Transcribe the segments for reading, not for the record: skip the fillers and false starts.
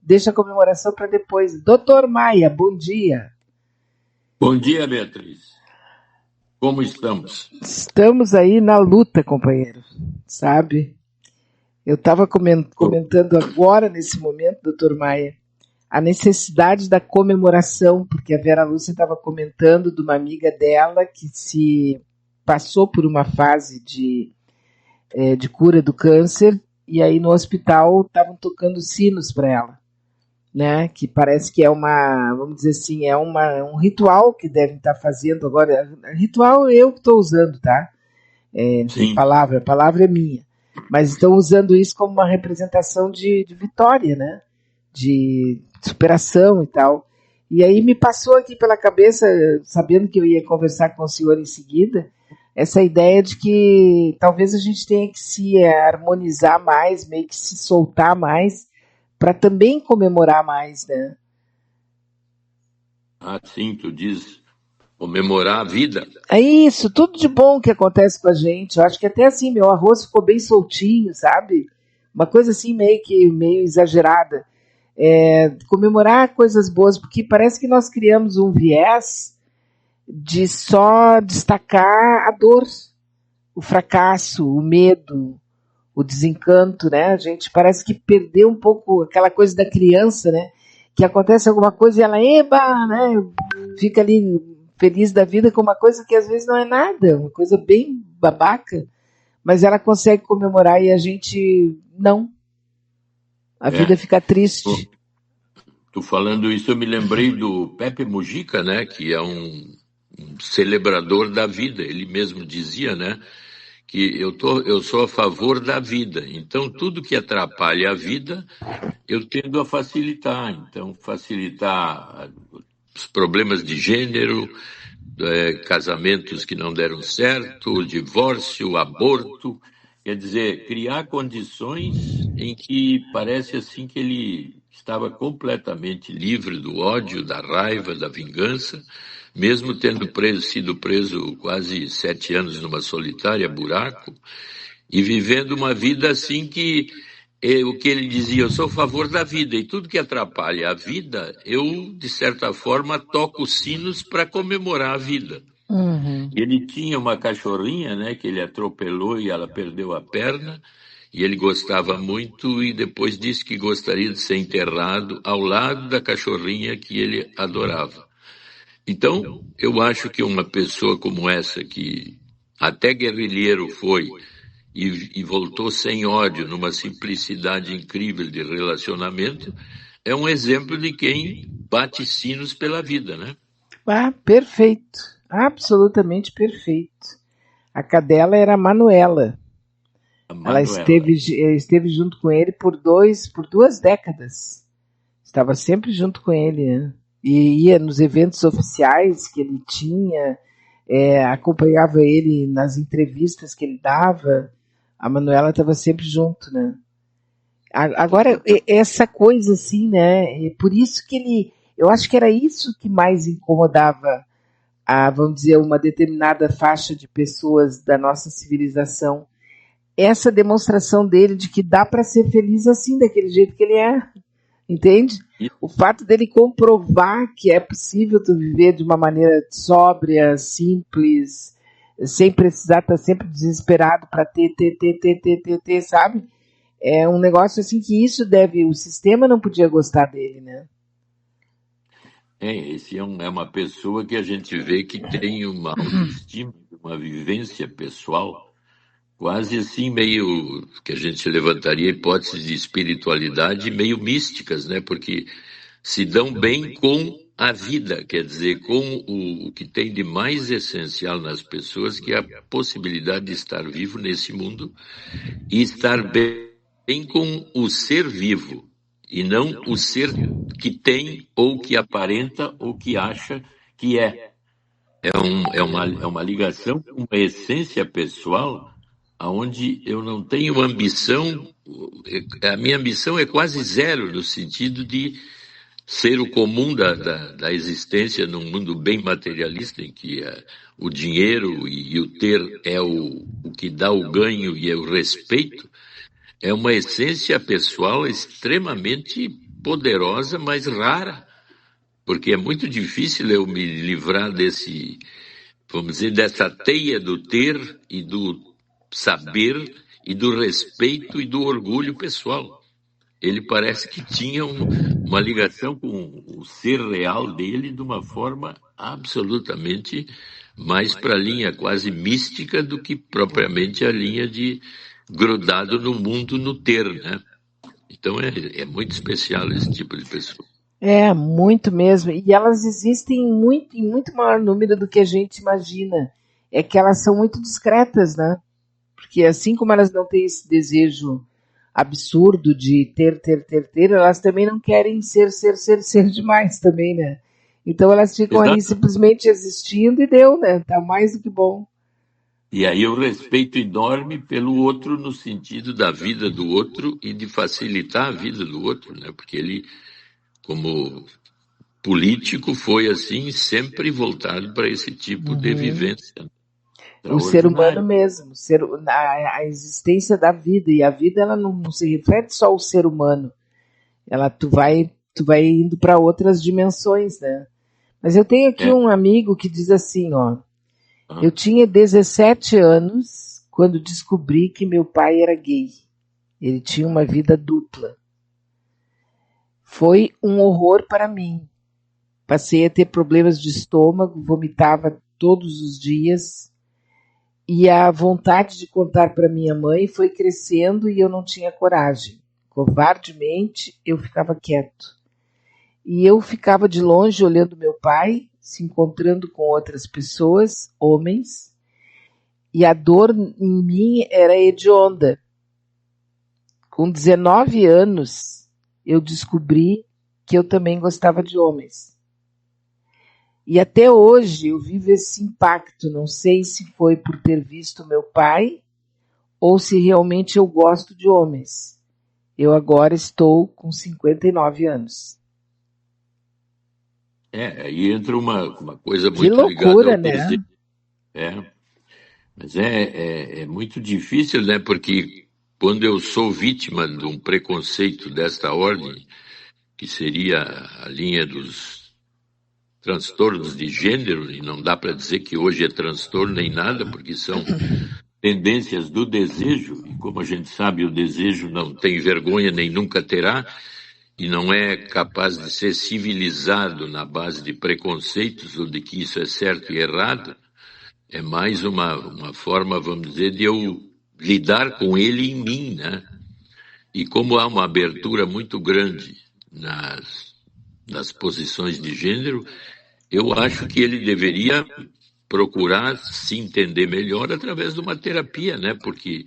deixa a comemoração para depois. Doutor Maia, bom dia. Bom dia, Beatriz. Como estamos? Estamos aí na luta, companheiro, sabe? Eu estava comentando agora, nesse momento, doutor Maia, a necessidade da comemoração, porque a Vera Lúcia estava comentando de uma amiga dela que se passou por uma fase de cura do câncer, e aí no hospital estavam tocando sinos para ela, né? Que parece que é vamos dizer assim, um ritual que devem estar fazendo agora. Ritual eu que estou usando, tá? Sim. A palavra é minha. Mas estão usando isso como uma representação de vitória, né? De superação e tal. E aí me passou aqui pela cabeça, sabendo que eu ia conversar com o senhor em seguida, essa ideia de que talvez a gente tenha que se harmonizar mais, meio que se soltar mais, para também comemorar mais, né? Ah, sim, tu diz comemorar a vida. É isso, tudo de bom que acontece com a gente. Eu acho que até assim, meu arroz ficou bem soltinho, sabe? Uma coisa assim meio exagerada. Comemorar coisas boas, porque parece que nós criamos um viés de só destacar a dor, o fracasso, o medo, o desencanto, né? A gente parece que perdeu um pouco aquela coisa da criança, né? Que acontece alguma coisa e ela, eba, né? Fica ali feliz da vida com uma coisa que às vezes não é nada, uma coisa bem babaca, mas ela consegue comemorar e a gente não. A vida fica triste. Tu falando isso, eu me lembrei do Pepe Mujica, né? Que é um celebrador da vida. Ele mesmo dizia, né? Que eu sou a favor da vida. Então, tudo que atrapalha a vida, eu tendo a facilitar. Então, facilitar os problemas de gênero, casamentos que não deram certo, o divórcio, o aborto. Quer dizer, criar condições em que parece assim que ele estava completamente livre do ódio, da raiva, da vingança, mesmo tendo sido preso quase 7 anos numa solitária buraco, e vivendo uma vida assim que o que ele dizia, eu sou a favor da vida, e tudo que atrapalha a vida, eu, de certa forma, toco sinos para comemorar a vida. Uhum. Ele tinha uma cachorrinha, né, que ele atropelou e ela perdeu a perna, e ele gostava muito e depois disse que gostaria de ser enterrado ao lado da cachorrinha que ele adorava. Então, eu acho que uma pessoa como essa, que até guerrilheiro foi e voltou sem ódio, numa simplicidade incrível de relacionamento, é um exemplo de quem bate sinos pela vida, né? Ah, perfeito. Absolutamente perfeito. A cadela era a Manuela. A Ela Manuela. esteve junto com ele por 2 décadas. Estava sempre junto com ele, né? E ia nos eventos oficiais que ele tinha, acompanhava ele nas entrevistas que ele dava. A Manuela estava sempre junto, né? Agora, essa coisa assim, né? Por isso que eu acho que era isso que mais incomodava vamos dizer, uma determinada faixa de pessoas da nossa civilização. Essa demonstração dele de que dá para ser feliz assim, daquele jeito que ele é. Entende? O fato dele comprovar que é possível tu viver de uma maneira sóbria, simples, sem precisar estar sempre desesperado para ter, sabe? É um negócio assim que o sistema não podia gostar dele, né? Esse é uma pessoa que a gente vê que tem uma autoestima, uma vivência pessoal, quase assim meio, que a gente levantaria hipóteses de espiritualidade meio místicas, né? Porque se dão bem com a vida, quer dizer, com o que tem de mais essencial nas pessoas, que é a possibilidade de estar vivo nesse mundo e estar bem com o ser vivo, e não o ser que tem, ou que aparenta, ou que acha que é. É uma ligação com uma essência pessoal, onde eu não tenho ambição, a minha ambição é quase zero, no sentido de ser o comum da existência num mundo bem materialista, em que o dinheiro e o ter é o que dá o ganho e é o respeito. É uma essência pessoal extremamente poderosa, mas rara, porque é muito difícil eu me livrar desse, vamos dizer, dessa teia do ter e do saber e do respeito e do orgulho pessoal. Ele parece que tinha uma ligação com o ser real dele de uma forma absolutamente mais para a linha quase mística do que propriamente a linha de grudado no mundo, no ter, né? Então é muito especial esse tipo de pessoa. É, muito mesmo. E elas existem em muito maior número do que a gente imagina. É que elas são muito discretas, né? Porque assim como elas não têm esse desejo absurdo de ter, elas também não querem ser demais também, né? Então elas ficam ali Exato. simplesmente existindo e deu, né? Tá mais do que bom. E aí o respeito enorme pelo outro no sentido da vida do outro e de facilitar a vida do outro, né? Porque ele, como político, foi assim sempre voltado para esse tipo de Uhum. vivência O ser humano extraordinária. mesmo, a existência da vida. E a vida ela não se reflete só ao ser humano. Tu vai indo para outras dimensões, né? Mas eu tenho aqui É, um amigo que diz assim, ó. Eu ah, tinha 17 anos quando descobri que meu pai era gay. Ele tinha uma vida dupla. Foi um horror para mim. Passei a ter problemas de estômago, vomitava todos os dias. E a vontade de contar para minha mãe foi crescendo e eu não tinha coragem. Covardemente, eu ficava quieto. E eu ficava de longe olhando meu pai, se encontrando com outras pessoas, homens, e a dor em mim era hedionda. Com 19 anos, eu descobri que eu também gostava de homens. E até hoje eu vivo esse impacto. Não sei se foi por ter visto meu pai ou se realmente eu gosto de homens. Eu agora estou com 59 anos. aí entra uma coisa Que muito ligada loucura, ao né? desejo. É, mas é muito difícil, né? Porque quando eu sou vítima de um preconceito desta ordem, que seria a linha dos transtornos de gênero, e não dá para dizer que hoje é transtorno nem nada, porque são tendências do desejo, e como a gente sabe, o desejo não tem vergonha nem nunca terá, e não é capaz de ser civilizado na base de preconceitos ou de que isso é certo e errado, é mais uma forma, vamos dizer, de eu lidar com ele em mim, né? E como há uma abertura muito grande nas posições de gênero, eu acho que ele deveria procurar se entender melhor através de uma terapia, né? Porque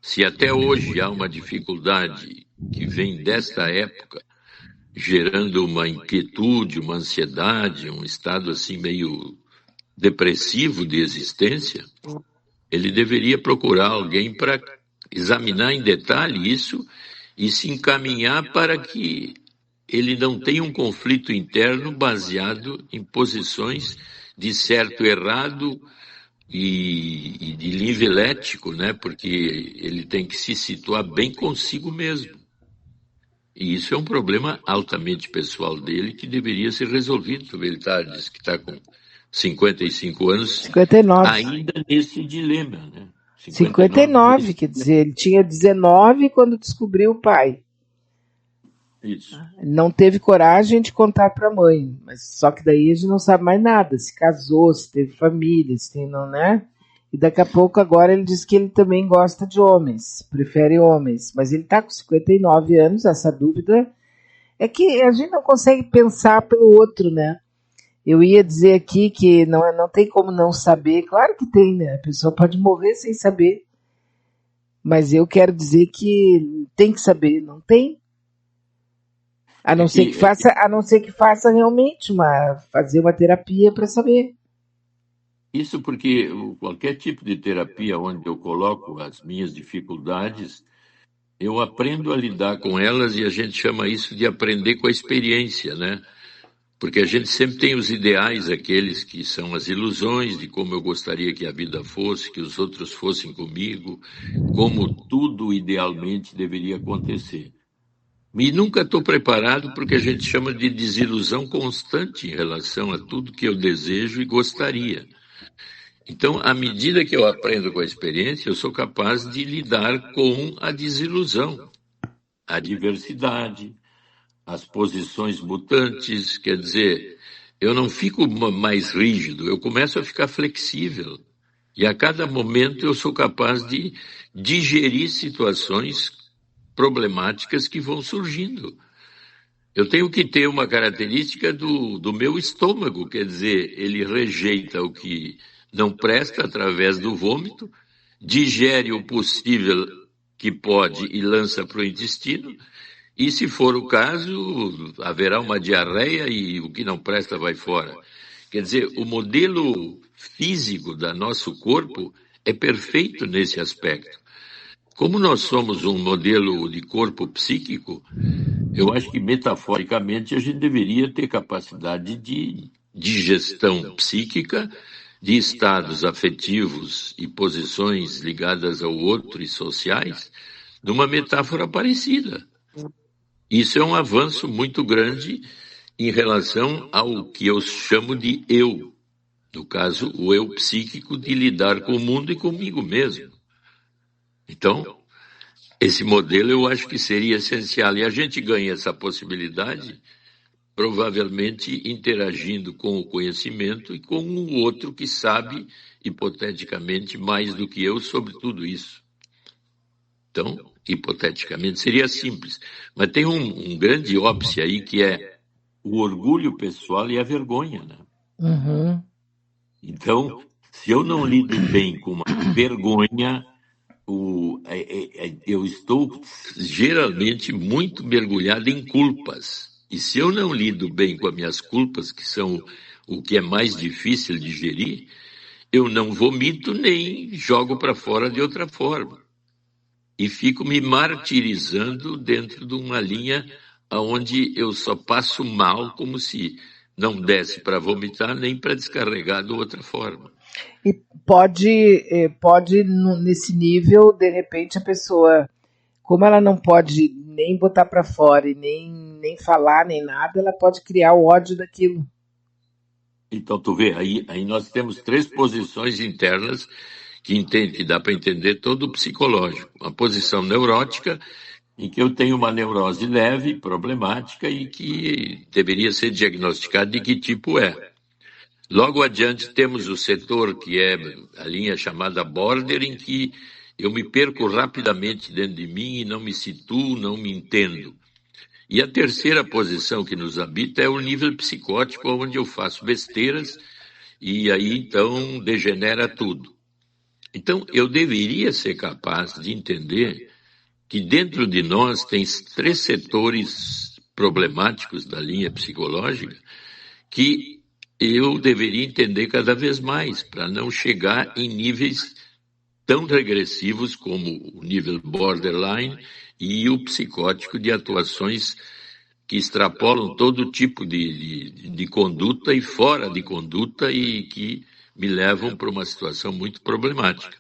se até hoje há uma dificuldade que vem desta época, gerando uma inquietude, uma ansiedade, um estado assim meio depressivo de existência, ele deveria procurar alguém para examinar em detalhe isso e se encaminhar para que ele não tenha um conflito interno baseado em posições de certo e errado e de nível ético, né? Porque ele tem que se situar bem consigo mesmo. E isso é um problema altamente pessoal dele que deveria ser resolvido. Ele diz que está com 55 anos, 59. ainda nesse dilema, né? 59 59, nesse quer dilema. dizer, ele tinha 19 quando descobriu o pai. Isso. Ele não teve coragem de contar para a mãe, mas só que daí a gente não sabe mais nada, se casou, se teve família, se tem, não, né? E daqui a pouco agora ele diz que ele também gosta de homens, prefere homens, mas ele está com 59 anos, essa dúvida é que a gente não consegue pensar pelo outro, né? Eu ia dizer aqui que não tem como não saber, claro que tem, né? A pessoa pode morrer sem saber, mas eu quero dizer que tem que saber, não tem? É que, é que A não ser que faça realmente fazer uma terapia para saber. isso porque qualquer tipo de terapia onde eu coloco as minhas dificuldades, eu aprendo a lidar com elas e a gente chama isso de aprender com a experiência, né? Porque a gente sempre tem os ideais, aqueles que são as ilusões de como eu gostaria que a vida fosse, que os outros fossem comigo, como tudo idealmente deveria acontecer. E nunca estou preparado porque a gente chama de desilusão constante em relação a tudo que eu desejo e gostaria. Então, à medida que eu aprendo com a experiência, eu sou capaz de lidar com a desilusão, a diversidade, as posições mutantes, quer dizer, eu não fico mais rígido, eu começo a ficar flexível. E a cada momento eu sou capaz de digerir situações problemáticas que vão surgindo. Eu tenho que ter uma característica do meu estômago, quer dizer, ele rejeita o que não presta através do vômito, digere o possível que pode e lança para o intestino, e se for o caso, haverá uma diarreia e o que não presta vai fora. Quer dizer, o modelo físico do nosso corpo é perfeito nesse aspecto. Como nós somos um modelo de corpo psíquico, eu acho que metaforicamente a gente deveria ter capacidade de digestão psíquica, de estados afetivos e posições ligadas ao outro e sociais, numa metáfora parecida. Isso é um avanço muito grande em relação ao que eu chamo de eu. No caso, o eu psíquico de lidar com o mundo e comigo mesmo. Então, esse modelo eu acho que seria essencial. E a gente ganha essa possibilidade, provavelmente interagindo com o conhecimento e com um outro que sabe, hipoteticamente, mais do que eu sobre tudo isso. Então, hipoteticamente, seria simples. Mas tem um grande óbice aí que é o orgulho pessoal e a vergonha, né? Uhum. Então, se eu não lido bem com uma vergonha, eu estou geralmente muito mergulhado em culpas. E se eu não lido bem com as minhas culpas, que são o que é mais difícil de gerir, eu não vomito nem jogo para fora de outra forma. E fico me martirizando dentro de uma linha onde eu só passo mal como se não desse para vomitar nem para descarregar de outra forma. E pode nesse nível, de repente, a pessoa, como ela não pode nem botar para fora e nem falar, nem nada, ela pode criar o ódio daquilo. Então, tu vê, aí nós temos 3 posições internas que dá para entender todo o psicológico. Uma posição neurótica, em que eu tenho uma neurose leve, problemática e que deveria ser diagnosticada de que tipo é. Logo adiante temos o setor que é a linha chamada border, em que eu me perco rapidamente dentro de mim e não me situo, não me entendo. E a terceira posição que nos habita é o nível psicótico, onde eu faço besteiras e aí então degenera tudo. Então eu deveria ser capaz de entender que dentro de nós tem 3 setores problemáticos da linha psicológica que eu deveria entender cada vez mais, para não chegar em níveis tão regressivos como o nível borderline e o psicótico de atuações que extrapolam todo tipo de conduta e fora de conduta e que me levam para uma situação muito problemática.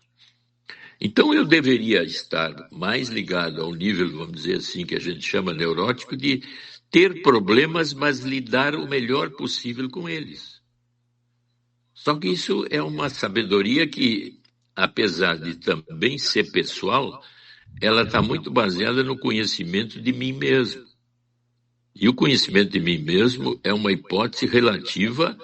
Então eu deveria estar mais ligado ao nível, vamos dizer assim, que a gente chama neurótico, de ter problemas, mas lidar o melhor possível com eles. Só que isso é uma sabedoria que, apesar de também ser pessoal, ela está muito baseada no conhecimento de mim mesmo. E o conhecimento de mim mesmo é uma hipótese relativa,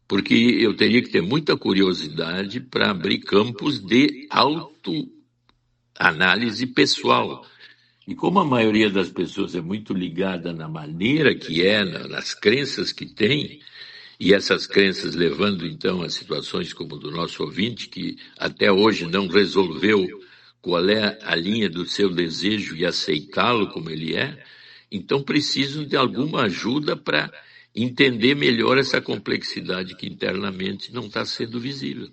porque eu teria que ter muita curiosidade para abrir campos de autoanálise pessoal. E como a maioria das pessoas é muito ligada na maneira que é, nas crenças que tem, e essas crenças levando então a situações como do nosso ouvinte, que até hoje não resolveu qual é a linha do seu desejo e aceitá-lo como ele é, então precisam de alguma ajuda para entender melhor essa complexidade que internamente não está sendo visível.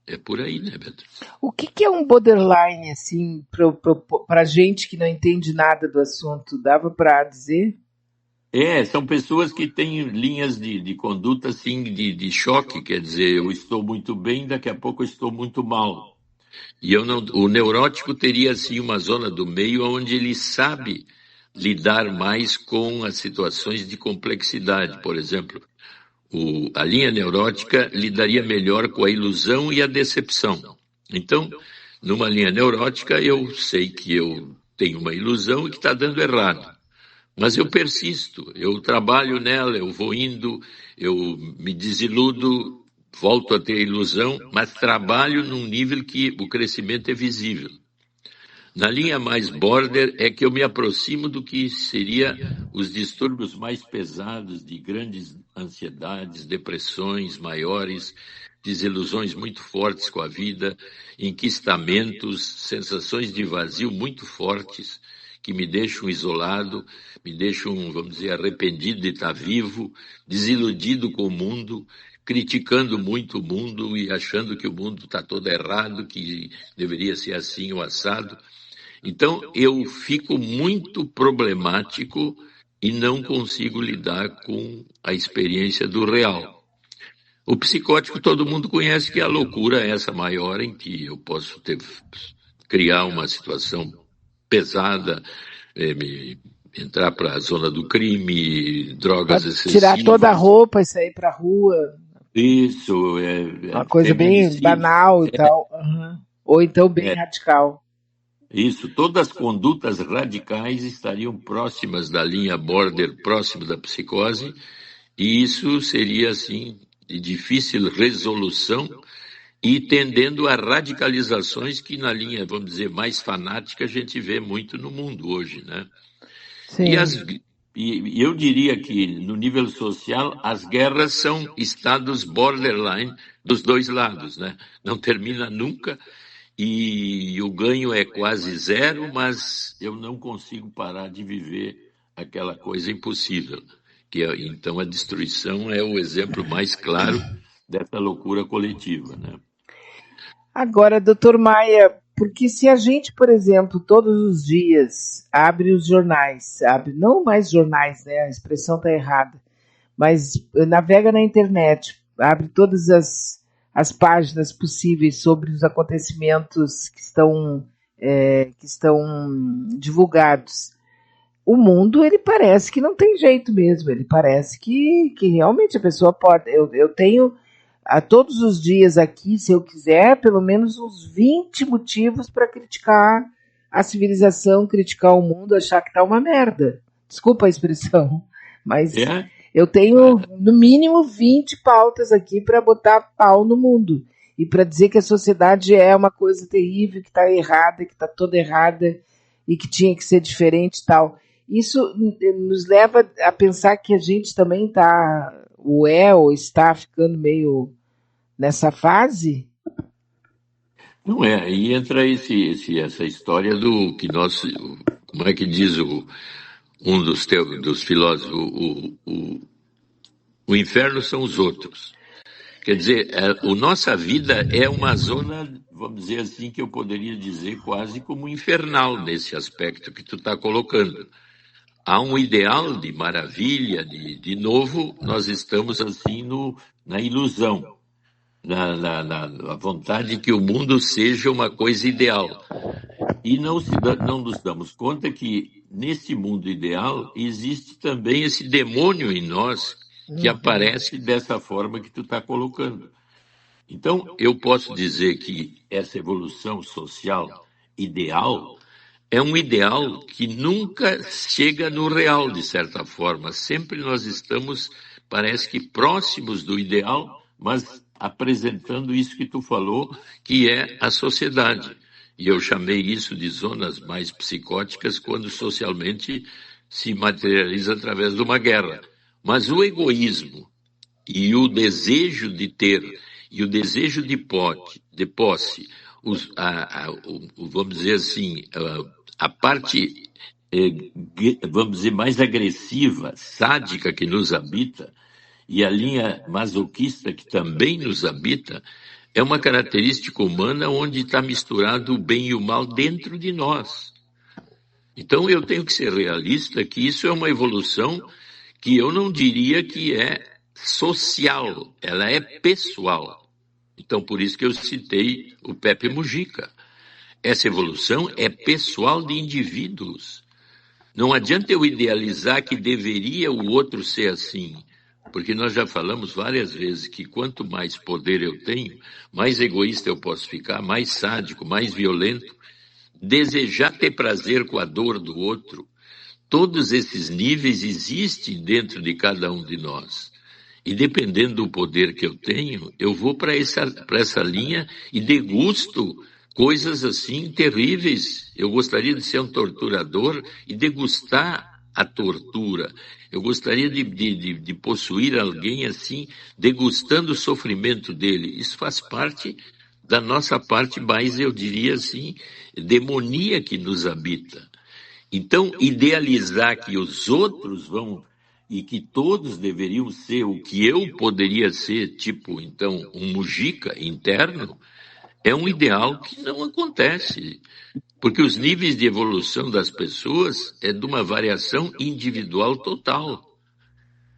É por aí, né, Beto? O que é um borderline, assim, para gente que não entende nada do assunto? Dava para dizer? São pessoas que têm linhas de conduta assim, de choque, quer dizer, eu estou muito bem, daqui a pouco eu estou muito mal. E eu não, o neurótico teria assim uma zona do meio onde ele sabe lidar mais com as situações de complexidade. Por exemplo, a linha neurótica lidaria melhor com a ilusão e a decepção. Então, numa linha neurótica, eu sei que eu tenho uma ilusão e que está dando errado. Mas eu persisto, eu trabalho nela, eu vou indo, eu me desiludo, volto a ter ilusão, mas trabalho num nível que o crescimento é visível. Na linha mais border é que eu me aproximo do que seria os distúrbios mais pesados de grandes ansiedades, depressões maiores, desilusões muito fortes com a vida, enquistamentos, sensações de vazio muito fortes que me deixam isolado, me deixam, vamos dizer, arrependido de estar vivo, desiludido com o mundo, criticando muito o mundo e achando que o mundo está todo errado, que deveria ser assim ou assado. Então, eu fico muito problemático e não consigo lidar com a experiência do real. O psicótico todo mundo conhece, que é a loucura essa maior em que eu posso criar uma situação pesada, entrar para a zona do crime, drogas excessivas. Tirar toda a roupa e sair para a rua. Isso, uma coisa bem banal e tal. Uhum. Ou então bem radical. Isso, todas as condutas radicais estariam próximas da linha border, próximo da psicose, e isso seria, assim, de difícil resolução e tendendo a radicalizações que na linha, vamos dizer, mais fanática a gente vê muito no mundo hoje, né? Sim. E eu diria que, no nível social, as guerras são estados borderline dos dois lados, né? Não termina nunca. E o ganho é quase zero, mas eu não consigo parar de viver aquela coisa impossível. Então a destruição é o exemplo mais claro dessa loucura coletiva, né? Agora, doutor Maia, porque se a gente, por exemplo, todos os dias abre os jornais, não mais jornais, né? A expressão está errada, mas navega na internet, abre todas as páginas possíveis sobre os acontecimentos que estão divulgados. O mundo, ele parece que não tem jeito mesmo, ele parece que realmente a pessoa pode... Eu tenho todos os dias aqui, se eu quiser, pelo menos uns 20 motivos para criticar a civilização, criticar o mundo, achar que tá uma merda. Desculpa a expressão, mas... Eu tenho, no mínimo, 20 pautas aqui para botar pau no mundo. E para dizer que a sociedade é uma coisa terrível, que está errada, que está toda errada e que tinha que ser diferente e tal. Isso nos leva a pensar que a gente também está, ou está ficando meio nessa fase? Não é, aí entra essa história do que nós, como é que diz um dos filósofos, o inferno são os outros. Quer dizer, a nossa vida é uma zona, vamos dizer assim, que eu poderia dizer quase como infernal nesse aspecto que tu está colocando. Há um ideal de maravilha, de novo, nós estamos assim na ilusão, na vontade que o mundo seja uma coisa ideal. E não nos damos conta que nesse mundo ideal existe também esse demônio em nós que aparece dessa forma que tu está colocando. Então, eu posso dizer que essa evolução social ideal é um ideal que nunca chega no real, de certa forma. Sempre nós estamos, parece que próximos do ideal, mas apresentando isso que tu falou, que é a sociedade. E eu chamei isso de zonas mais psicóticas quando socialmente se materializa através de uma guerra. Mas o egoísmo e o desejo de ter e o desejo de posse, vamos dizer assim, a parte, vamos dizer, mais agressiva, sádica que nos habita, e a linha masoquista que também nos habita, é uma característica humana onde está misturado o bem e o mal dentro de nós. Então eu tenho que ser realista que isso é uma evolução que eu não diria que é social, ela é pessoal. Então por isso que eu citei o Pepe Mujica. Essa evolução é pessoal de indivíduos. Não adianta eu idealizar que deveria o outro ser assim, porque nós já falamos várias vezes que quanto mais poder eu tenho, mais egoísta eu posso ficar, mais sádico, mais violento, desejar ter prazer com a dor do outro. Todos esses níveis existem dentro de cada um de nós. E dependendo do poder que eu tenho, eu vou para essa linha e degusto coisas assim terríveis. Eu gostaria de ser um torturador e degustar a tortura. Eu gostaria de possuir alguém assim, degustando o sofrimento dele. Isso faz parte da nossa parte mais, eu diria assim, demoníaca que nos habita. Então, idealizar que os outros vão e que todos deveriam ser o que eu poderia ser, tipo, então, um Mujica interno, é um ideal que não acontece. Porque os níveis de evolução das pessoas é de uma variação individual total.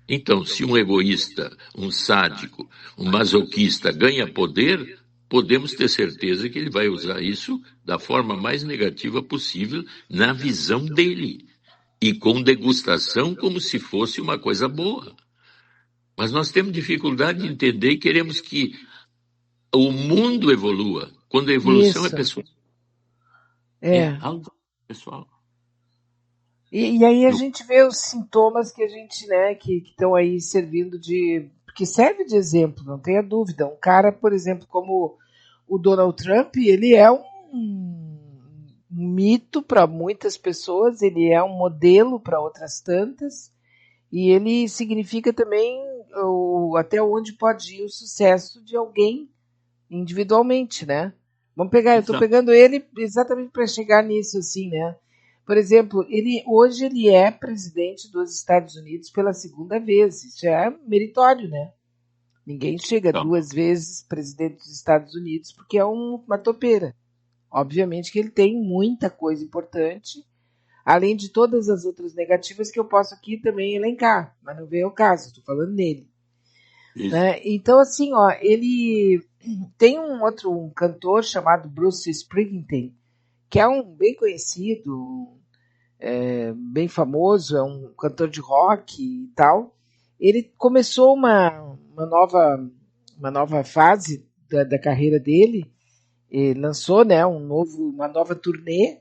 Então, se um egoísta, um sádico, um masoquista ganha poder, podemos ter certeza que ele vai usar isso da forma mais negativa possível na visão dele. E com degustação como se fosse uma coisa boa. Mas nós temos dificuldade de entender e queremos que o mundo evolua. Quando a evolução é Isso. pessoal. É. Algo pessoal. E aí a gente vê os sintomas que a gente, né, que estão aí servindo de. Que serve de exemplo, não tenha dúvida. Um cara, por exemplo, como o Donald Trump, ele é um mito para muitas pessoas, ele é um modelo para outras tantas, e ele significa também até onde pode ir o sucesso de alguém individualmente, né? Vamos pegar, eu estou pegando ele exatamente para chegar nisso, assim, né? Por exemplo, hoje ele é presidente dos Estados Unidos pela segunda vez. Isso é meritório, né? Ninguém chega duas vezes presidente dos Estados Unidos porque é uma topeira. Obviamente que ele tem muita coisa importante, além de todas as outras negativas que eu posso aqui também elencar, mas não vem ao caso, estou falando nele. Né? Então, assim, ó, ele tem um cantor chamado Bruce Springsteen, que é um bem conhecido, bem famoso, é um cantor de rock e tal. Ele começou uma nova fase da carreira dele, ele lançou, né, uma nova turnê,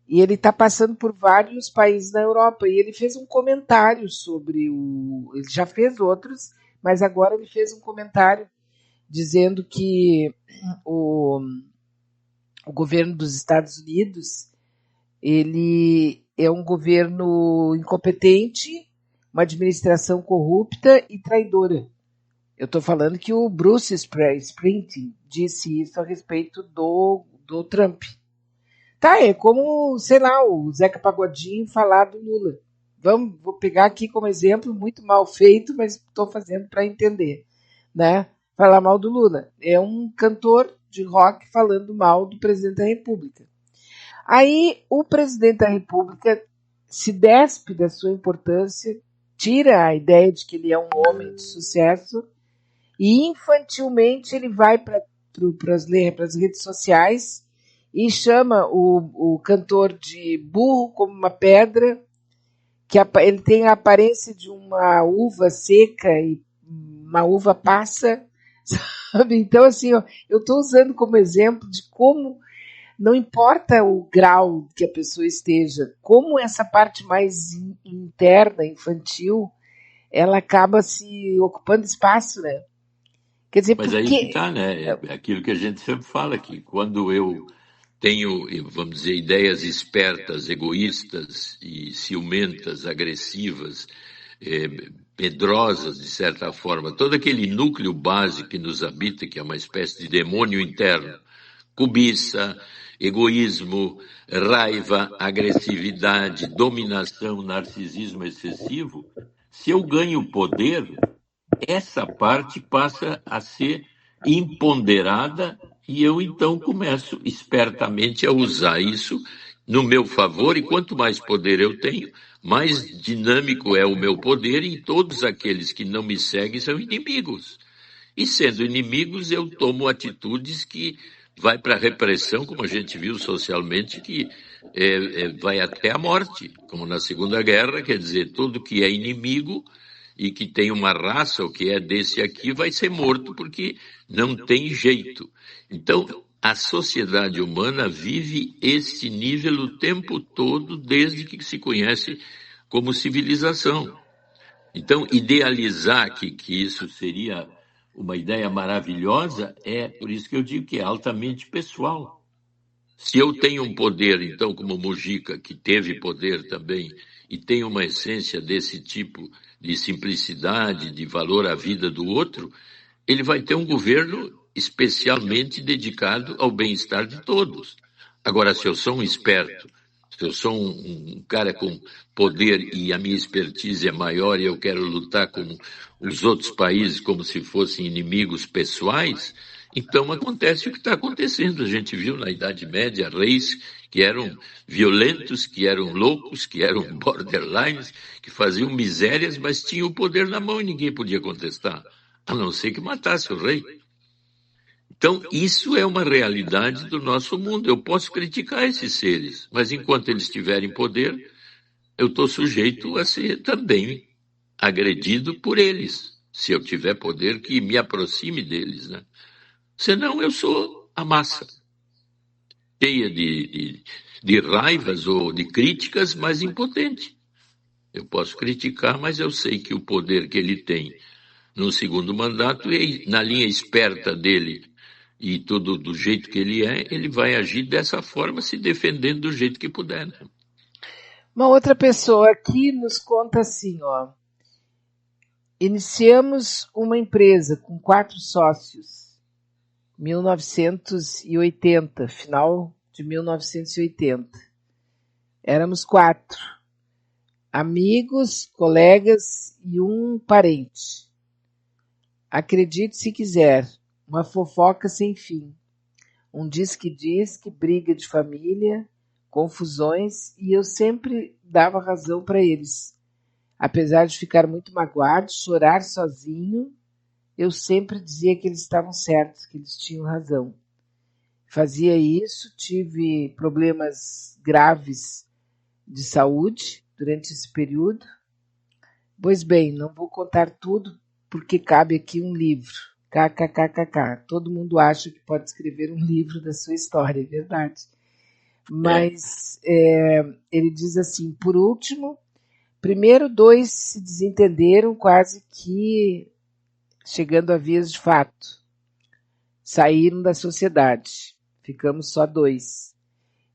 e ele está passando por vários países na Europa, e ele fez um comentário sobre ele já fez outros, mas agora ele fez um comentário dizendo que o governo dos Estados Unidos ele é um governo incompetente, uma administração corrupta e traidora. Eu estou falando que o Bruce Springsteen disse isso a respeito do Trump. Tá, é como, sei lá, o Zeca Pagodinho falar do Lula. Vou pegar aqui como exemplo, muito mal feito, mas estou fazendo para entender, né? Falar mal do Lula. É um cantor de rock falando mal do presidente da República. Aí o presidente da República se despe da sua importância, tira a ideia de que ele é um homem de sucesso e infantilmente ele vai para as redes sociais e chama o cantor de burro como uma pedra, que ele tem a aparência de uma uva seca e uma uva passa, sabe? Então, assim, eu estou usando como exemplo de como não importa o grau que a pessoa esteja, como essa parte mais interna, infantil, ela acaba se ocupando espaço, né? Quer dizer, mas aí que está, né? É aquilo que a gente sempre fala aqui. Quando eu tenho, vamos dizer, ideias espertas, egoístas e ciumentas, agressivas, medrosas, de certa forma, todo aquele núcleo básico que nos habita, que é uma espécie de demônio interno, cobiça, egoísmo, raiva, agressividade, dominação, narcisismo excessivo, se eu ganho poder, essa parte passa a ser imponderada e eu então começo espertamente a usar isso no meu favor, e quanto mais poder eu tenho, mais dinâmico é o meu poder, e todos aqueles que não me seguem são inimigos. E sendo inimigos, eu tomo atitudes que vai para a repressão, como a gente viu socialmente, que vai até a morte, como na Segunda Guerra, quer dizer, tudo que é inimigo e que tem uma raça, ou que é desse aqui, vai ser morto porque não tem jeito. Então, a sociedade humana vive este nível o tempo todo, desde que se conhece como civilização. Então, idealizar que isso seria uma ideia maravilhosa, por isso que eu digo que é altamente pessoal. Se eu tenho um poder, então, como Mujica, que teve poder também, e tem uma essência desse tipo de simplicidade, de valor à vida do outro, ele vai ter um governo especialmente dedicado ao bem-estar de todos. Agora, se eu sou um esperto, se eu sou um cara com poder e a minha expertise é maior e eu quero lutar com os outros países como se fossem inimigos pessoais, então acontece o que está acontecendo. A gente viu na Idade Média reis que eram violentos, que eram loucos, que eram borderlines, que faziam misérias, mas tinham o poder na mão e ninguém podia contestar, a não ser que matasse o rei. Então, isso é uma realidade do nosso mundo. Eu posso criticar esses seres, mas enquanto eles tiverem poder, eu estou sujeito a ser também agredido por eles, se eu tiver poder que me aproxime deles, né? Senão eu sou a massa, cheia de raivas ou de críticas, mas impotente. Eu posso criticar, mas eu sei que o poder que ele tem no segundo mandato, na linha esperta dele e tudo do jeito que ele vai agir dessa forma, se defendendo do jeito que puder, né? Uma outra pessoa aqui nos conta assim, ó. Iniciamos uma empresa com 4 sócios, 1980, final de 1980. Éramos 4, amigos, colegas e um parente. Acredite se quiser, uma fofoca sem fim. Um diz que, briga de família, confusões, e eu sempre dava razão para eles. Apesar de ficar muito magoado, chorar sozinho, eu sempre dizia que eles estavam certos, que eles tinham razão. Fazia isso, tive problemas graves de saúde durante esse período. Pois bem, não vou contar tudo, porque cabe aqui um livro. KKKKK. Todo mundo acha que pode escrever um livro da sua história, é verdade. Mas ele diz assim, por último, primeiro 2 se desentenderam quase que chegando a vias de fato. Saíram da sociedade. Ficamos só 2.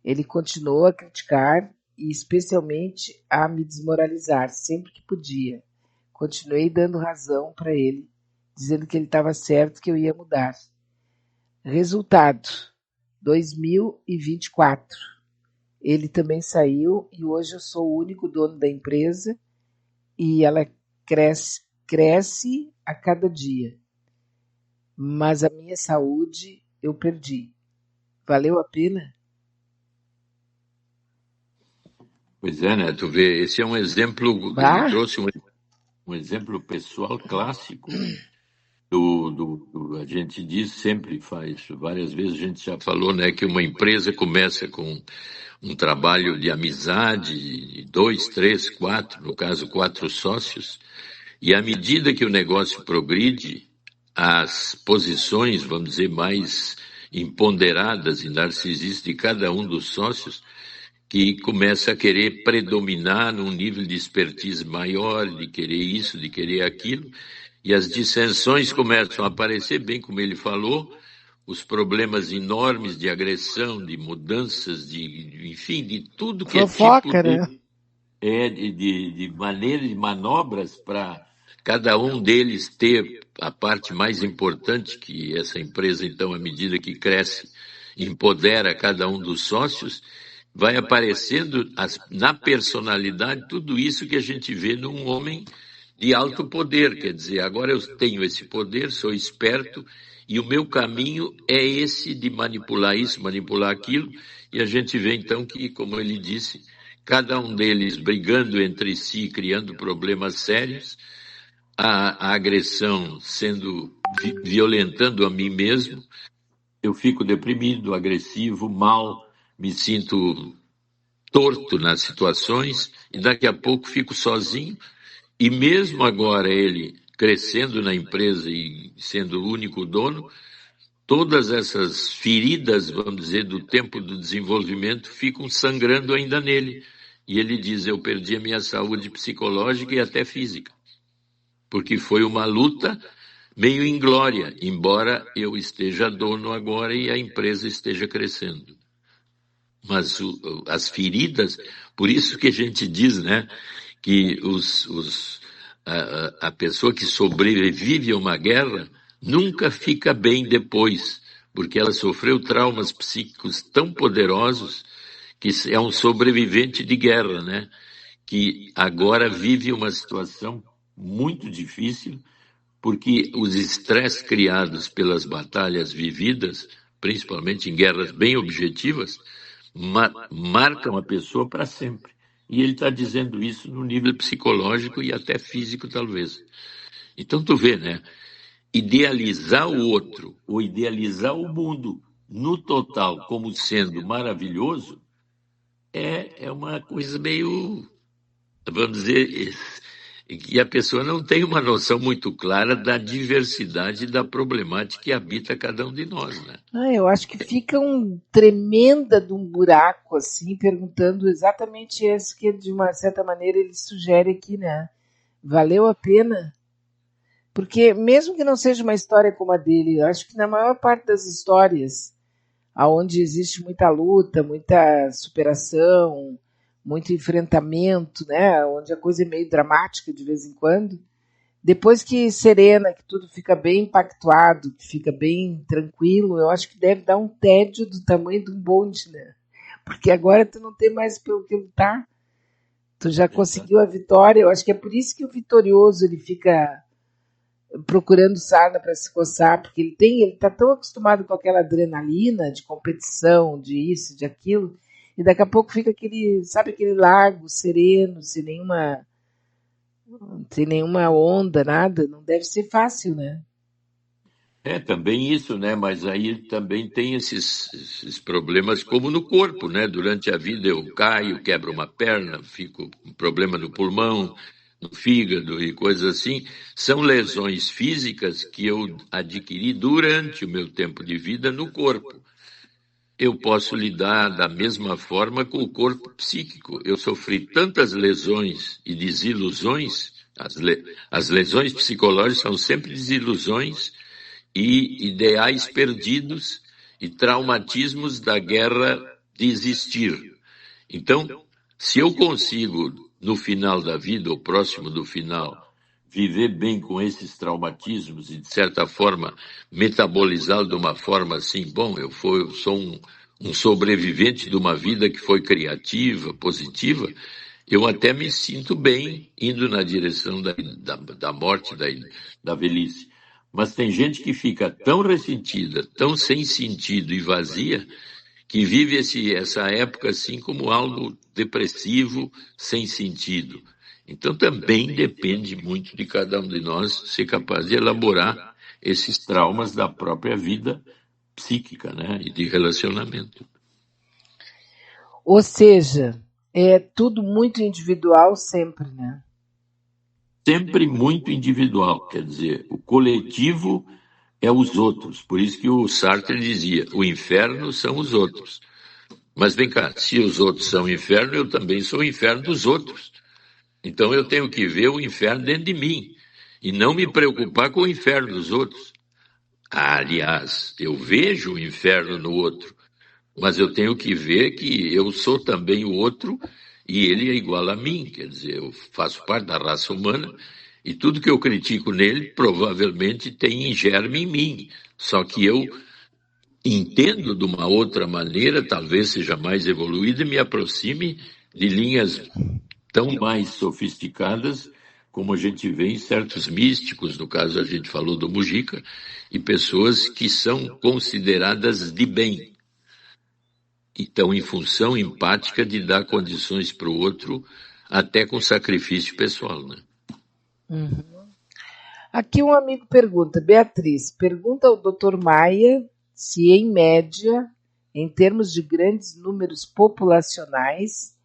Ele continuou a criticar e especialmente a me desmoralizar sempre que podia. Continuei dando razão para ele, dizendo que ele estava certo, que eu ia mudar. Resultado, 2024. Ele também saiu e hoje eu sou o único dono da empresa e ela cresce a cada dia. Mas a minha saúde eu perdi. Valeu a pena? Pois é, né? Tu vê, esse é um exemplo, ele trouxe um exemplo pessoal clássico a gente diz, sempre faz, várias vezes a gente já falou, né, que uma empresa começa com um trabalho de amizade, 2, 3, 4, no caso 4 sócios, e à medida que o negócio progride, as posições, vamos dizer, mais imponderadas e narcisistas de cada um dos sócios, que começa a querer predominar num nível de expertise maior, de querer isso, de querer aquilo, e as dissensões começam a aparecer, bem como ele falou, os problemas enormes de agressão, de mudanças, enfim, de tudo que fofoca, é tipo né? de maneira de manobras para cada um deles ter a parte mais importante, que essa empresa, então, à medida que cresce, empodera cada um dos sócios, vai aparecendo na personalidade tudo isso que a gente vê num homem de alto poder. Quer dizer, agora eu tenho esse poder, sou esperto, e o meu caminho é esse de manipular isso, manipular aquilo, e a gente vê então que, como ele disse, cada um deles brigando entre si, criando problemas sérios, a agressão sendo, violentando a mim mesmo, eu fico deprimido, agressivo, mal, me sinto torto nas situações e daqui a pouco fico sozinho. E mesmo agora ele crescendo na empresa e sendo o único dono, todas essas feridas, vamos dizer, do tempo do desenvolvimento ficam sangrando ainda nele. E ele diz, eu perdi a minha saúde psicológica e até física, porque foi uma luta meio inglória, embora eu esteja dono agora e a empresa esteja crescendo. Mas as feridas, por isso que a gente diz, né, que a pessoa que sobrevive a uma guerra nunca fica bem depois, porque ela sofreu traumas psíquicos tão poderosos que é um sobrevivente de guerra, né, que agora vive uma situação muito difícil, porque os estresses criados pelas batalhas vividas, principalmente em guerras bem objetivas, marcam a pessoa para sempre. E ele está dizendo isso no nível psicológico e até físico, talvez. Então, tu vê, né? Idealizar o outro, ou idealizar o mundo no total como sendo maravilhoso, é uma coisa meio, vamos dizer, que a pessoa não tem uma noção muito clara da diversidade da problemática que habita cada um de nós, né? Eu acho que fica um tremenda de um buraco, assim, perguntando exatamente isso que, de uma certa maneira, ele sugere aqui, né? Valeu a pena? Porque mesmo que não seja uma história como a dele, eu acho que na maior parte das histórias, onde existe muita luta, muita superação, muito enfrentamento, né? Onde a coisa é meio dramática de vez em quando, depois que serena, que tudo fica bem impactuado, que fica bem tranquilo, eu acho que deve dar um tédio do tamanho de um bonde, né? Porque agora tu não tem mais pelo que lutar, tu já conseguiu a vitória. Eu acho que é por isso que o vitorioso ele fica procurando sarna para se coçar, porque ele está tão acostumado com aquela adrenalina de competição, de isso, de aquilo, e daqui a pouco fica aquele, sabe, aquele lago sereno, sem nenhuma onda, nada. Não deve ser fácil, né? Também isso, né? Mas aí também tem esses problemas como no corpo, né? Durante a vida eu caio, quebro uma perna, fico com problema no pulmão, no fígado e coisas assim. São lesões físicas que eu adquiri durante o meu tempo de vida no corpo. Eu posso lidar da mesma forma com o corpo psíquico. Eu sofri tantas lesões e desilusões, as lesões psicológicas são sempre desilusões e ideais perdidos e traumatismos da guerra de existir. Então, se eu consigo, no final da vida, ou próximo do final, viver bem com esses traumatismos e, de certa forma, metabolizá-los de uma forma assim, bom, eu sou um sobrevivente de uma vida que foi criativa, positiva, eu até me sinto bem indo na direção da morte, da velhice. Mas tem gente que fica tão ressentida, tão sem sentido e vazia, que vive essa época assim como algo depressivo, sem sentido. Então também depende muito de cada um de nós ser capaz de elaborar esses traumas da própria vida psíquica, né, e de relacionamento. Ou seja, é tudo muito individual sempre, né? Sempre muito individual, quer dizer, o coletivo é os outros. Por isso que o Sartre dizia, o inferno são os outros. Mas vem cá, se os outros são o inferno, eu também sou o inferno dos outros. Então eu tenho que ver o inferno dentro de mim e não me preocupar com o inferno dos outros. Aliás, eu vejo o inferno no outro, mas eu tenho que ver que eu sou também o outro e ele é igual a mim. Quer dizer, eu faço parte da raça humana e tudo que eu critico nele provavelmente tem em germe em mim. Só que eu entendo de uma outra maneira, talvez seja mais evoluída e me aproxime de linhas tão mais sofisticadas como a gente vê em certos místicos, no caso a gente falou do Mujica, e pessoas que são consideradas de bem. E estão em função empática de dar condições para o outro, até com sacrifício pessoal, né? Uhum. Aqui um amigo pergunta, Beatriz, pergunta ao Dr. Maia se, em média, em termos de grandes números populacionais,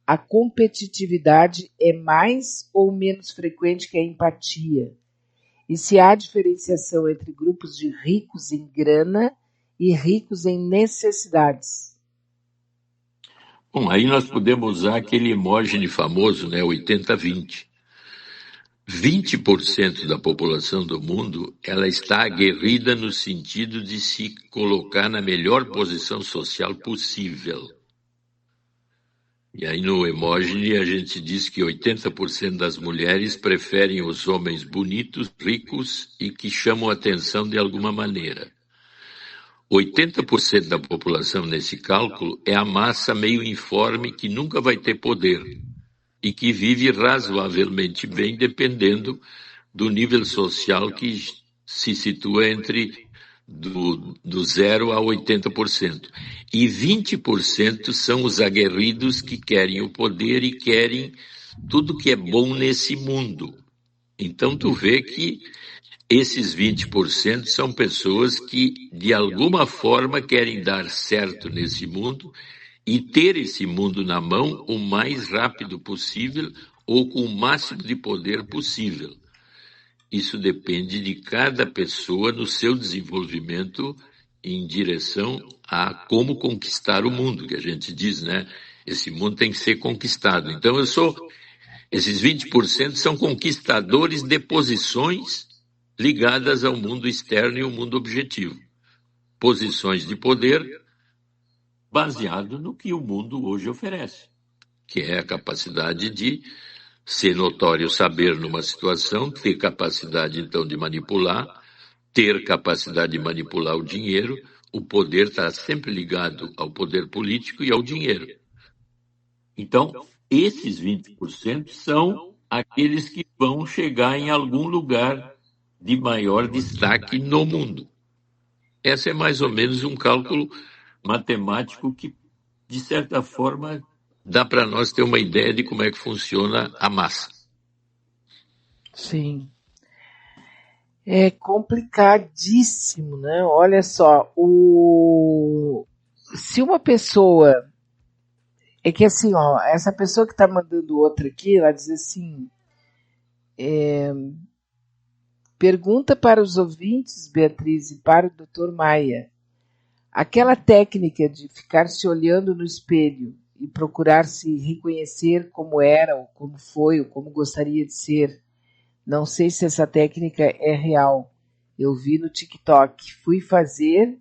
a competitividade é mais ou menos frequente que a empatia? E se há diferenciação entre grupos de ricos em grana e ricos em necessidades? Bom, aí nós podemos usar aquele emoji famoso, né, 80-20. 20% da população do mundo, ela está aguerrida no sentido de se colocar na melhor posição social possível. E aí no emoji a gente diz que 80% das mulheres preferem os homens bonitos, ricos e que chamam atenção de alguma maneira. 80% da população nesse cálculo é a massa meio informe que nunca vai ter poder e que vive razoavelmente bem dependendo do nível social que se situa entre do 0 a 80%. E 20% são os aguerridos que querem o poder e querem tudo que é bom nesse mundo. Então tu vê que esses 20% são pessoas que, de alguma forma, querem dar certo nesse mundo e ter esse mundo na mão o mais rápido possível ou com o máximo de poder possível. Isso depende de cada pessoa no seu desenvolvimento em direção a como conquistar o mundo, que a gente diz, né? Esse mundo tem que ser conquistado. Então esses 20% são conquistadores de posições ligadas ao mundo externo e ao mundo objetivo. Posições de poder baseado no que o mundo hoje oferece, que é a capacidade de ser notório saber numa situação, ter capacidade então de manipular, ter capacidade de manipular o dinheiro. O poder está sempre ligado ao poder político e ao dinheiro. Então, esses 20% são aqueles que vão chegar em algum lugar de maior destaque no mundo. Esse é mais ou menos um cálculo matemático que, de certa forma, dá para nós ter uma ideia de como é que funciona a massa. Sim. É complicadíssimo, né? Olha só, se uma pessoa... É que assim, ó, essa pessoa que está mandando outra aqui, ela diz assim... Pergunta para os ouvintes, Beatriz, e para o Dr. Maia. Aquela técnica de ficar se olhando no espelho e procurar se reconhecer como era, ou como foi, ou como gostaria de ser. Não sei se essa técnica é real. Eu vi no TikTok, fui fazer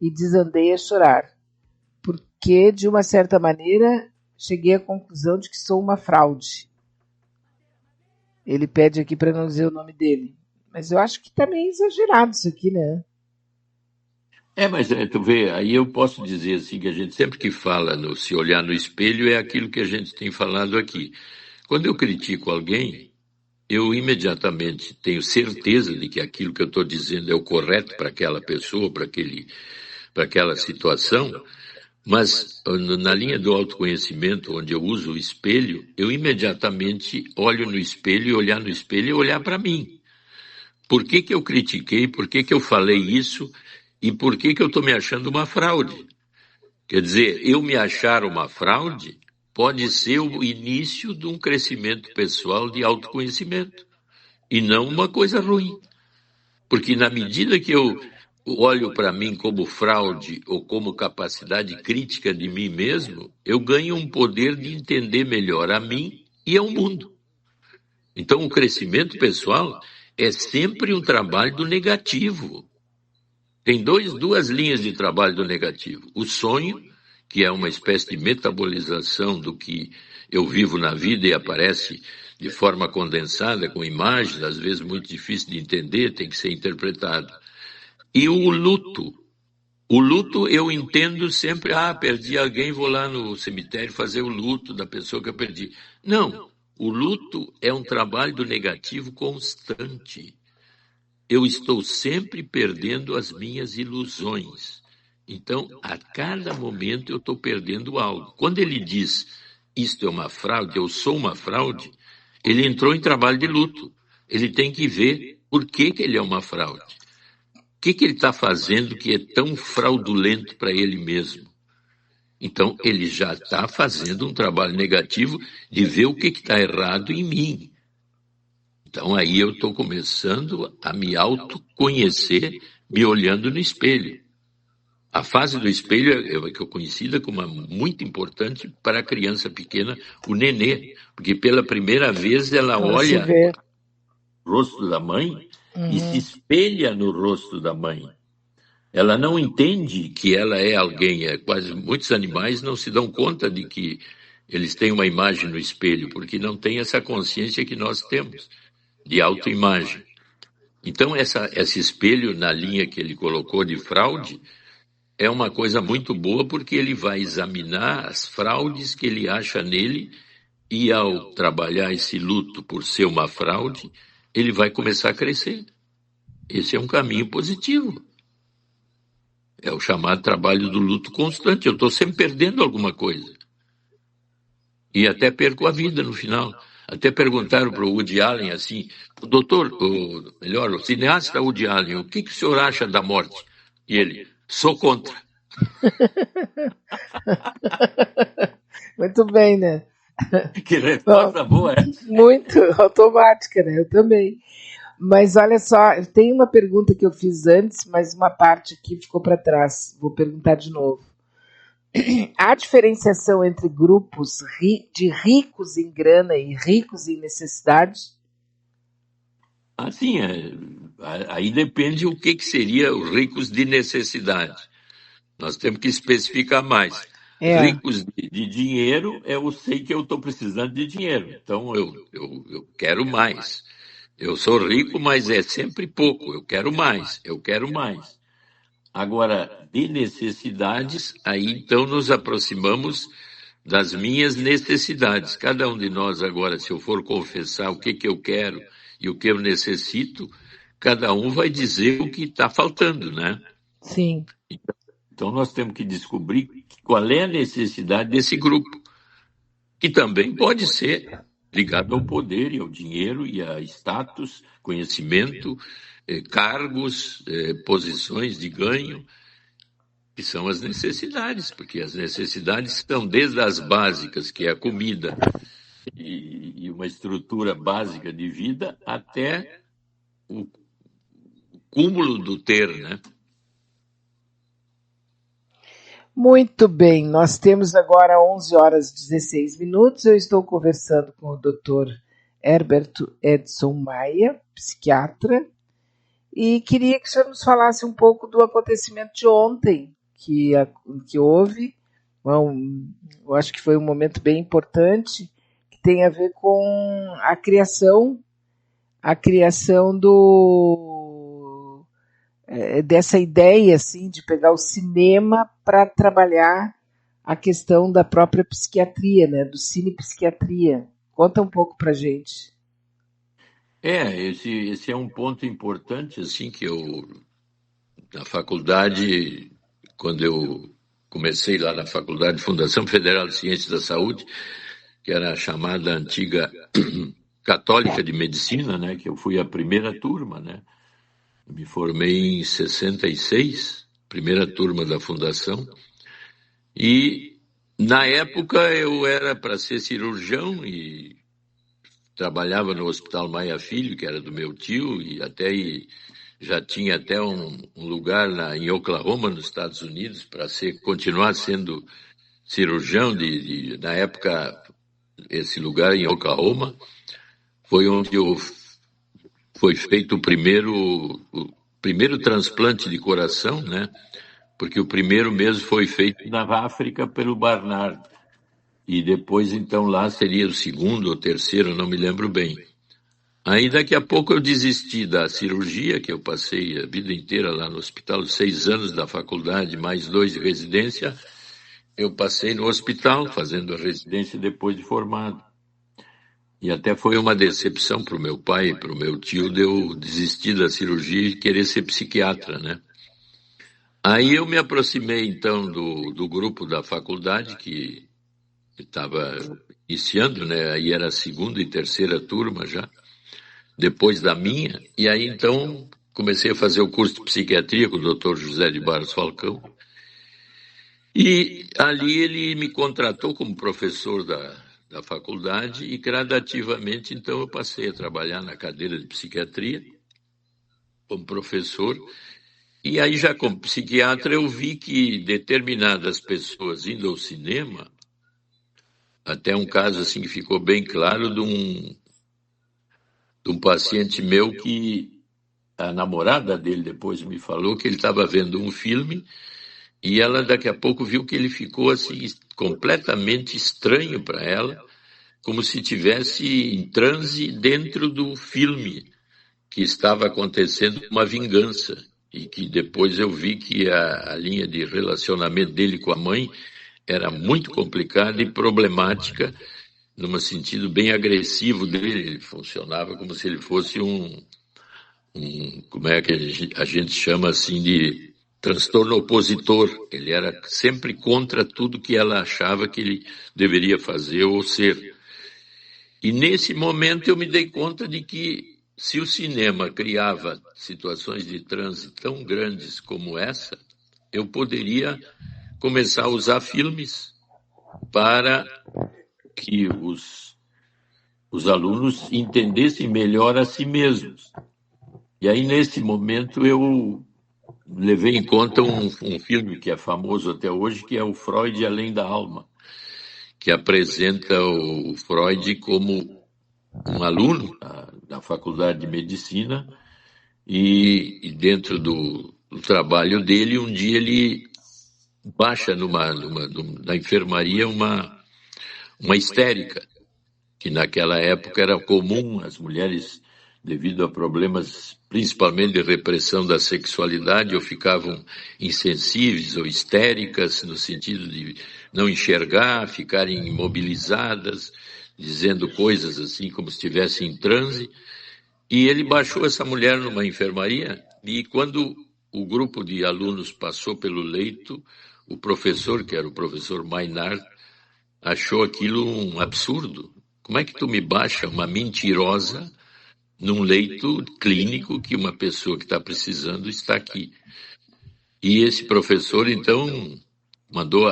e desandei a chorar. Porque, de uma certa maneira, cheguei à conclusão de que sou uma fraude. Ele pede aqui para não dizer o nome dele. Mas eu acho que tá meio exagerado isso aqui, né? Mas tu vê, aí eu posso dizer assim, que a gente sempre que fala no se olhar no espelho é aquilo que a gente tem falado aqui. Quando eu critico alguém, eu imediatamente tenho certeza de que aquilo que eu estou dizendo é o correto para aquela pessoa, para aquela situação, mas na linha do autoconhecimento, onde eu uso o espelho, eu imediatamente olho no espelho e olhar no espelho e olhar para mim. Por que eu critiquei, por que eu falei isso e por que eu estou me achando uma fraude? Quer dizer, eu me achar uma fraude pode ser o início de um crescimento pessoal de autoconhecimento e não uma coisa ruim. Porque na medida que eu olho para mim como fraude ou como capacidade crítica de mim mesmo, eu ganho um poder de entender melhor a mim e ao mundo. Então, o crescimento pessoal é sempre um trabalho do negativo. Tem duas linhas de trabalho do negativo. O sonho, que é uma espécie de metabolização do que eu vivo na vida e aparece de forma condensada, com imagens, às vezes muito difícil de entender, tem que ser interpretado. E o luto. O luto eu entendo sempre, perdi alguém, vou lá no cemitério fazer o luto da pessoa que eu perdi. Não, o luto é um trabalho do negativo constante. Eu estou sempre perdendo as minhas ilusões. Então, a cada momento eu estou perdendo algo. Quando ele diz, isto é uma fraude, eu sou uma fraude, ele entrou em trabalho de luto. Ele tem que ver por que ele é uma fraude. O que ele está fazendo que é tão fraudulento para ele mesmo? Então, ele já está fazendo um trabalho negativo de ver o que está errado em mim. Então, aí eu estou começando a me autoconhecer, me olhando no espelho. A fase do espelho é conhecida como muito importante para a criança pequena, o nenê, porque pela primeira vez ela olha o rosto da mãe e se espelha no rosto da mãe. Ela não entende que ela é alguém. Muitos animais não se dão conta de que eles têm uma imagem no espelho, porque não têm essa consciência que nós temos de autoimagem. Então, esse espelho na linha que ele colocou de fraude é uma coisa muito boa, porque ele vai examinar as fraudes que ele acha nele e, ao trabalhar esse luto por ser uma fraude, ele vai começar a crescer. Esse é um caminho positivo. É o chamado trabalho do luto constante. Eu estou sempre perdendo alguma coisa. E até perco a vida no final. Até perguntaram para o Woody Allen assim, o cineasta Woody Allen, o que o senhor acha da morte? E ele, sou contra. Muito bem, né? Que resposta boa é? Muito automática, né? Eu também. Mas olha só, tem uma pergunta que eu fiz antes, mas uma parte aqui ficou para trás. Vou perguntar de novo. Há diferenciação entre grupos de ricos em grana e ricos em necessidade? Assim, aí depende o que seria os ricos de necessidade. Nós temos que especificar mais. Ricos de dinheiro, eu sei que eu estou precisando de dinheiro, então eu quero mais. Eu sou rico, mas é sempre pouco, eu quero mais. Agora, de necessidades, aí então nos aproximamos das minhas necessidades. Cada um de nós agora, se eu for confessar o que eu quero e o que eu necessito, cada um vai dizer o que está faltando, né? Sim. Então nós temos que descobrir qual é a necessidade desse grupo, que também pode ser ligado ao poder e ao dinheiro e a status, conhecimento, cargos, posições de ganho, que são as necessidades, porque as necessidades estão desde as básicas, que é a comida e uma estrutura básica de vida, até o cúmulo do ter, né? Muito bem, nós temos agora 11 horas e 16 minutos. Eu estou conversando com o Dr. Herberto Edson Maia, psiquiatra, e queria que o senhor nos falasse um pouco do acontecimento de ontem que houve. Bom, eu acho que foi um momento bem importante, que tem a ver com a criação dessa ideia assim, de pegar o cinema para trabalhar a questão da própria psiquiatria, né, do cinepsiquiatria. Conta um pouco para a gente. Esse é um ponto importante, assim, que na faculdade, quando eu comecei lá na faculdade, Fundação Federal de Ciências da Saúde, que era a chamada antiga Católica de Medicina, né, que eu fui a primeira turma, né, me formei em 66, primeira turma da fundação, e na época eu era para ser cirurgião e trabalhava no Hospital Maia Filho, que era do meu tio, e já tinha até um lugar em Oklahoma, nos Estados Unidos, para continuar sendo cirurgião. Na época, esse lugar em Oklahoma foi onde foi feito o primeiro transplante de coração, né? Porque o primeiro mesmo foi feito na África pelo Barnard. E depois, então, lá seria o segundo ou terceiro, não me lembro bem. Aí, daqui a pouco, eu desisti da cirurgia, que eu passei a vida inteira lá no hospital, 6 anos da faculdade, mais 2 de residência. Eu passei no hospital, fazendo a residência depois de formado. E até foi uma decepção para o meu pai e para o meu tio de eu desistir da cirurgia e querer ser psiquiatra, né? Aí eu me aproximei, então, do grupo da faculdade, que estava iniciando, né? Aí era a segunda e terceira turma já, depois da minha. E aí, então, comecei a fazer o curso de psiquiatria com o Dr. José de Barros Falcão. E ali ele me contratou como professor da faculdade e gradativamente, então, eu passei a trabalhar na cadeira de psiquiatria como professor. E aí, já como psiquiatra, eu vi que determinadas pessoas indo ao cinema, até um caso assim que ficou bem claro de um paciente meu que a namorada dele depois me falou que ele estava vendo um filme e ela daqui a pouco viu que ele ficou assim completamente estranho para ela, como se tivesse em transe dentro do filme, que estava acontecendo uma vingança. E que depois eu vi que a linha de relacionamento dele com a mãe era muito complicada e problemática, num sentido bem agressivo dele. Ele funcionava como se ele fosse como é que a gente chama assim, de transtorno opositor. Ele era sempre contra tudo que ela achava que ele deveria fazer ou ser. E nesse momento eu me dei conta de que se o cinema criava situações de transe tão grandes como essa, eu poderia começar a usar filmes para que os alunos entendessem melhor a si mesmos. E aí, nesse momento, eu levei em conta um filme que é famoso até hoje, que é o Freud Além da Alma, que apresenta o Freud como um aluno da Faculdade de Medicina e dentro do trabalho dele, um dia ele baixa na enfermaria uma histérica, que naquela época era comum as mulheres, devido a problemas principalmente de repressão da sexualidade, ou ficavam insensíveis ou histéricas, no sentido de não enxergar, ficarem imobilizadas, dizendo coisas assim como se estivessem em transe. E ele baixou essa mulher numa enfermaria e quando o grupo de alunos passou pelo leito, o professor, que era o professor Maynard, achou aquilo um absurdo. Como é que tu me baixa uma mentirosa num leito clínico que uma pessoa que está precisando está aqui? E esse professor, então, mandou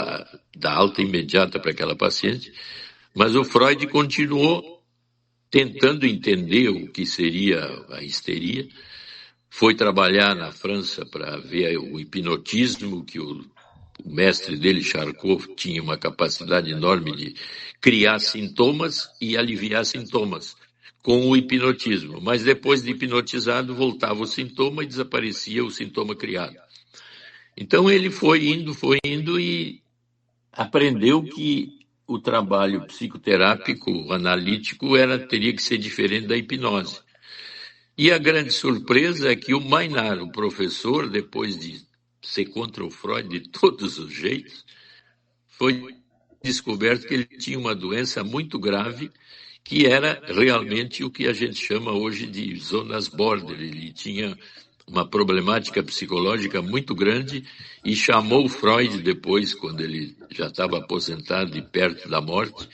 dar alta imediata para aquela paciente, mas o Freud continuou tentando entender o que seria a histeria. Foi trabalhar na França para ver o hipnotismo, que o mestre dele, Charcot, tinha uma capacidade enorme de criar sintomas e aliviar sintomas com o hipnotismo. Mas depois de hipnotizado, voltava o sintoma e desaparecia o sintoma criado. Então ele foi indo e aprendeu que o trabalho psicoterápico, analítico, teria que ser diferente da hipnose. E a grande surpresa é que o Maynard, o professor, depois de ser contra o Freud de todos os jeitos, foi descoberto que ele tinha uma doença muito grave, que era realmente o que a gente chama hoje de zonas border. Ele tinha uma problemática psicológica muito grande e chamou o Freud depois, quando ele já estava aposentado e perto da morte,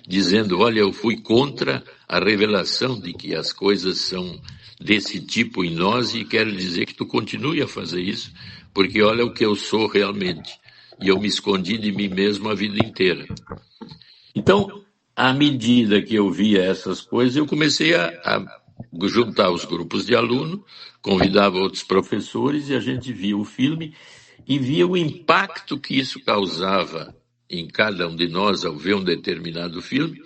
dizendo: olha, eu fui contra a revelação de que as coisas são desse tipo em nós e quero dizer que tu continue a fazer isso, porque olha o que eu sou realmente. E eu me escondi de mim mesmo a vida inteira. Então, à medida que eu via essas coisas, eu comecei a juntar os grupos de alunos, convidava outros professores e a gente via o filme e via o impacto que isso causava em cada um de nós ao ver um determinado filme,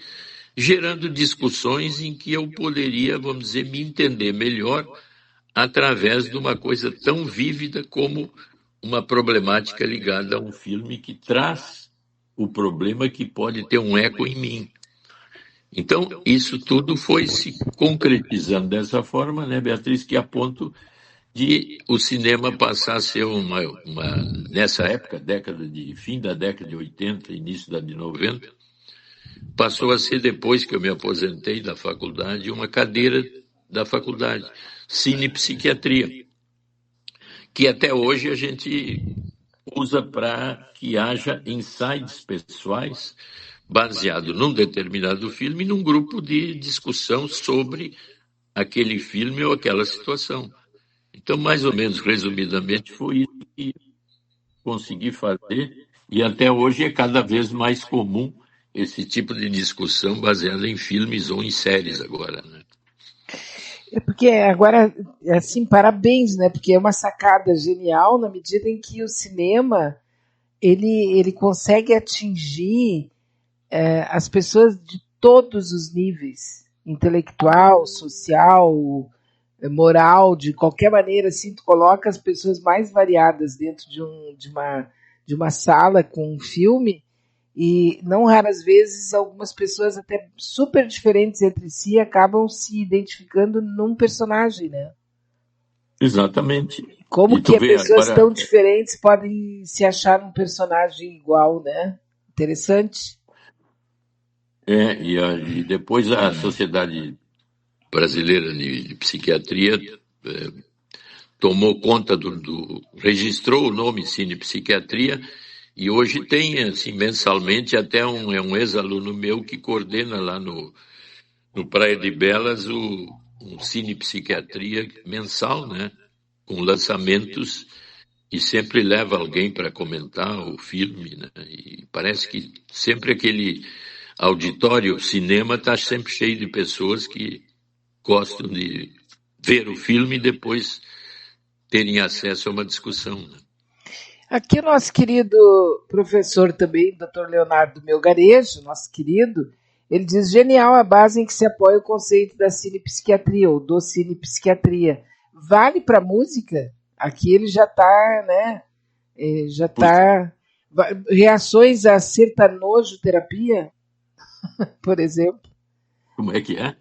gerando discussões em que eu poderia, vamos dizer, me entender melhor através de uma coisa tão vívida como uma problemática ligada a um filme que traz o problema que pode ter um eco em mim. Então, isso tudo foi se concretizando dessa forma, né, Beatriz, que a ponto de o cinema passar a ser nessa época, fim da década de 80, início da de 90, passou a ser, depois que eu me aposentei da faculdade, uma cadeira da faculdade, cinepsiquiatria, que até hoje a gente usa para que haja insights pessoais baseado num determinado filme e num grupo de discussão sobre aquele filme ou aquela situação. Então, mais ou menos, resumidamente, foi isso que consegui fazer E até hoje é cada vez mais comum esse tipo de discussão baseada em filmes ou em séries agora, né? É porque agora, assim, parabéns, né? Porque é uma sacada genial na medida em que o cinema ele consegue atingir as pessoas de todos os níveis, intelectual, social, moral, de qualquer maneira, assim, tu coloca as pessoas mais variadas dentro de uma sala com um filme e não raras vezes algumas pessoas até super diferentes entre si acabam se identificando num personagem, né? Exatamente. Como E tu que vê pessoas agora, tão diferentes podem se achar num personagem igual, né? Interessante. e depois a Sociedade Brasileira de Psiquiatria tomou conta registrou o nome Cine Psiquiatria e hoje tem, assim, mensalmente, até um ex-aluno meu que coordena lá no Praia de Belas um Cine Psiquiatria mensal, né? Com lançamentos e sempre leva alguém para comentar o filme, né? E parece que sempre aquele auditório, cinema, está sempre cheio de pessoas que gostam de ver o filme e depois terem acesso a uma discussão, né? Aqui o nosso querido professor também, Dr. Leonardo Melgarejo, nosso querido, ele diz genial a base em que se apoia o conceito da cinepsiquiatria ou do cinepsiquiatria. Vale para música? Aqui ele já está, né? Já está. Reações a sertanojo terapia, por exemplo. Como é que é?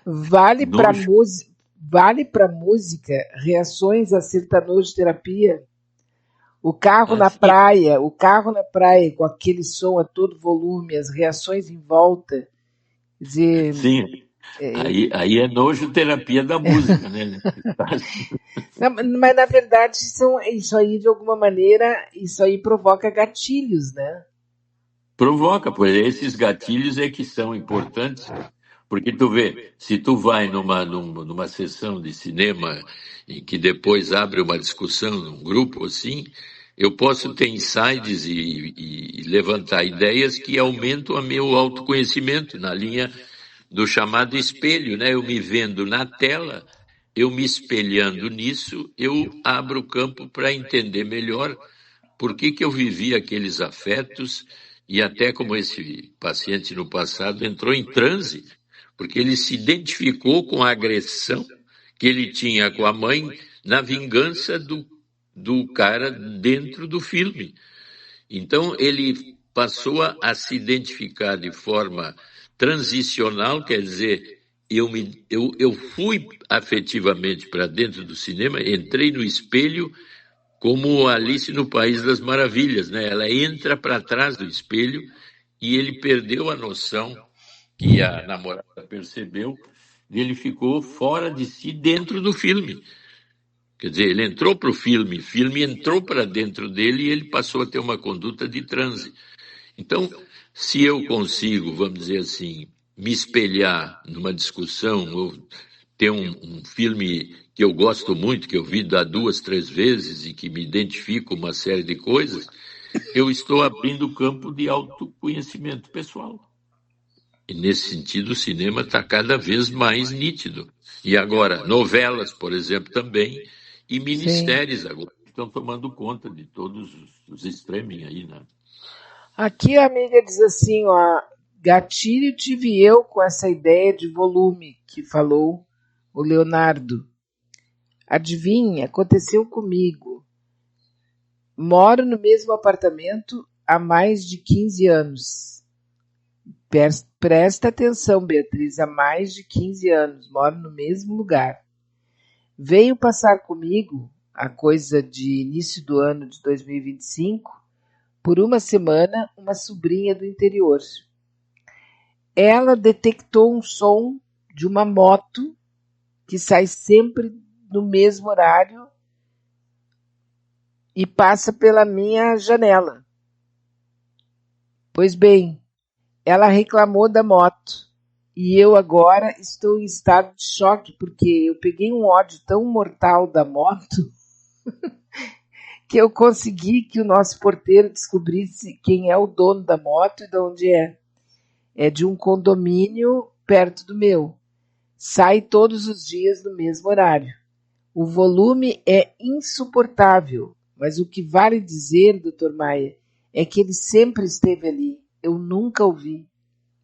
Vale para Nojo. música. Vale para música reações a sertanojo terapia. Assim, O carro na praia com aquele som a todo volume, as reações em volta. Quer dizer, sim. Aí é nojo terapia da música, né? mas na verdade isso aí de alguma maneira, isso aí provoca gatilhos, né? Provoca, pois esses gatilhos é que são importantes, porque tu vê, se tu vai numa sessão de cinema em que depois abre uma discussão num grupo assim, eu posso ter insights e levantar ideias que aumentam o meu autoconhecimento na linha do chamado espelho, né? Eu me vendo na tela, eu me espelhando nisso, eu abro o campo para entender melhor por que que eu vivi aqueles afetos e até como esse paciente no passado entrou em transe, porque ele se identificou com a agressão que ele tinha com a mãe na vingança do cara dentro do filme. Então ele passou a se identificar de forma transicional, quer dizer, eu fui afetivamente para dentro do cinema, entrei no espelho como Alice no País das Maravilhas, né? Ela entra para trás do espelho e ele perdeu a noção que a namorada percebeu e ele ficou fora de si dentro do filme. Quer dizer, ele entrou para o filme entrou para dentro dele e ele passou a ter uma conduta de transe. Então, se eu consigo, vamos dizer assim, me espelhar numa discussão ou ter um filme que eu gosto muito, que eu vi dar 2, 3 vezes e que me identifico uma série de coisas, eu estou abrindo o campo de autoconhecimento pessoal. E nesse sentido, o cinema está cada vez mais nítido. E agora, novelas, por exemplo, também, e Sim. minisséries agora estão tomando conta de todos os streaming aí, né? Aqui a amiga diz assim, ó, gatilho tive eu com essa ideia de volume que falou o Leonardo. Adivinha, aconteceu comigo. Moro no mesmo apartamento há mais de 15 anos. Presta atenção, Beatriz, há mais de 15 anos, moro no mesmo lugar. Veio passar comigo, a coisa de início do ano de 2025, por uma semana, uma sobrinha do interior. Ela detectou um som de uma moto que sai sempre no mesmo horário e passa pela minha janela. Pois bem, ela reclamou da moto e eu agora estou em estado de choque porque eu peguei um ódio tão mortal da moto que eu consegui que o nosso porteiro descobrisse quem é o dono da moto e de onde é. É de um condomínio perto do meu. Sai todos os dias no mesmo horário. O volume é insuportável, mas o que vale dizer, Dr. Maia, é que ele sempre esteve ali. Eu nunca o vi.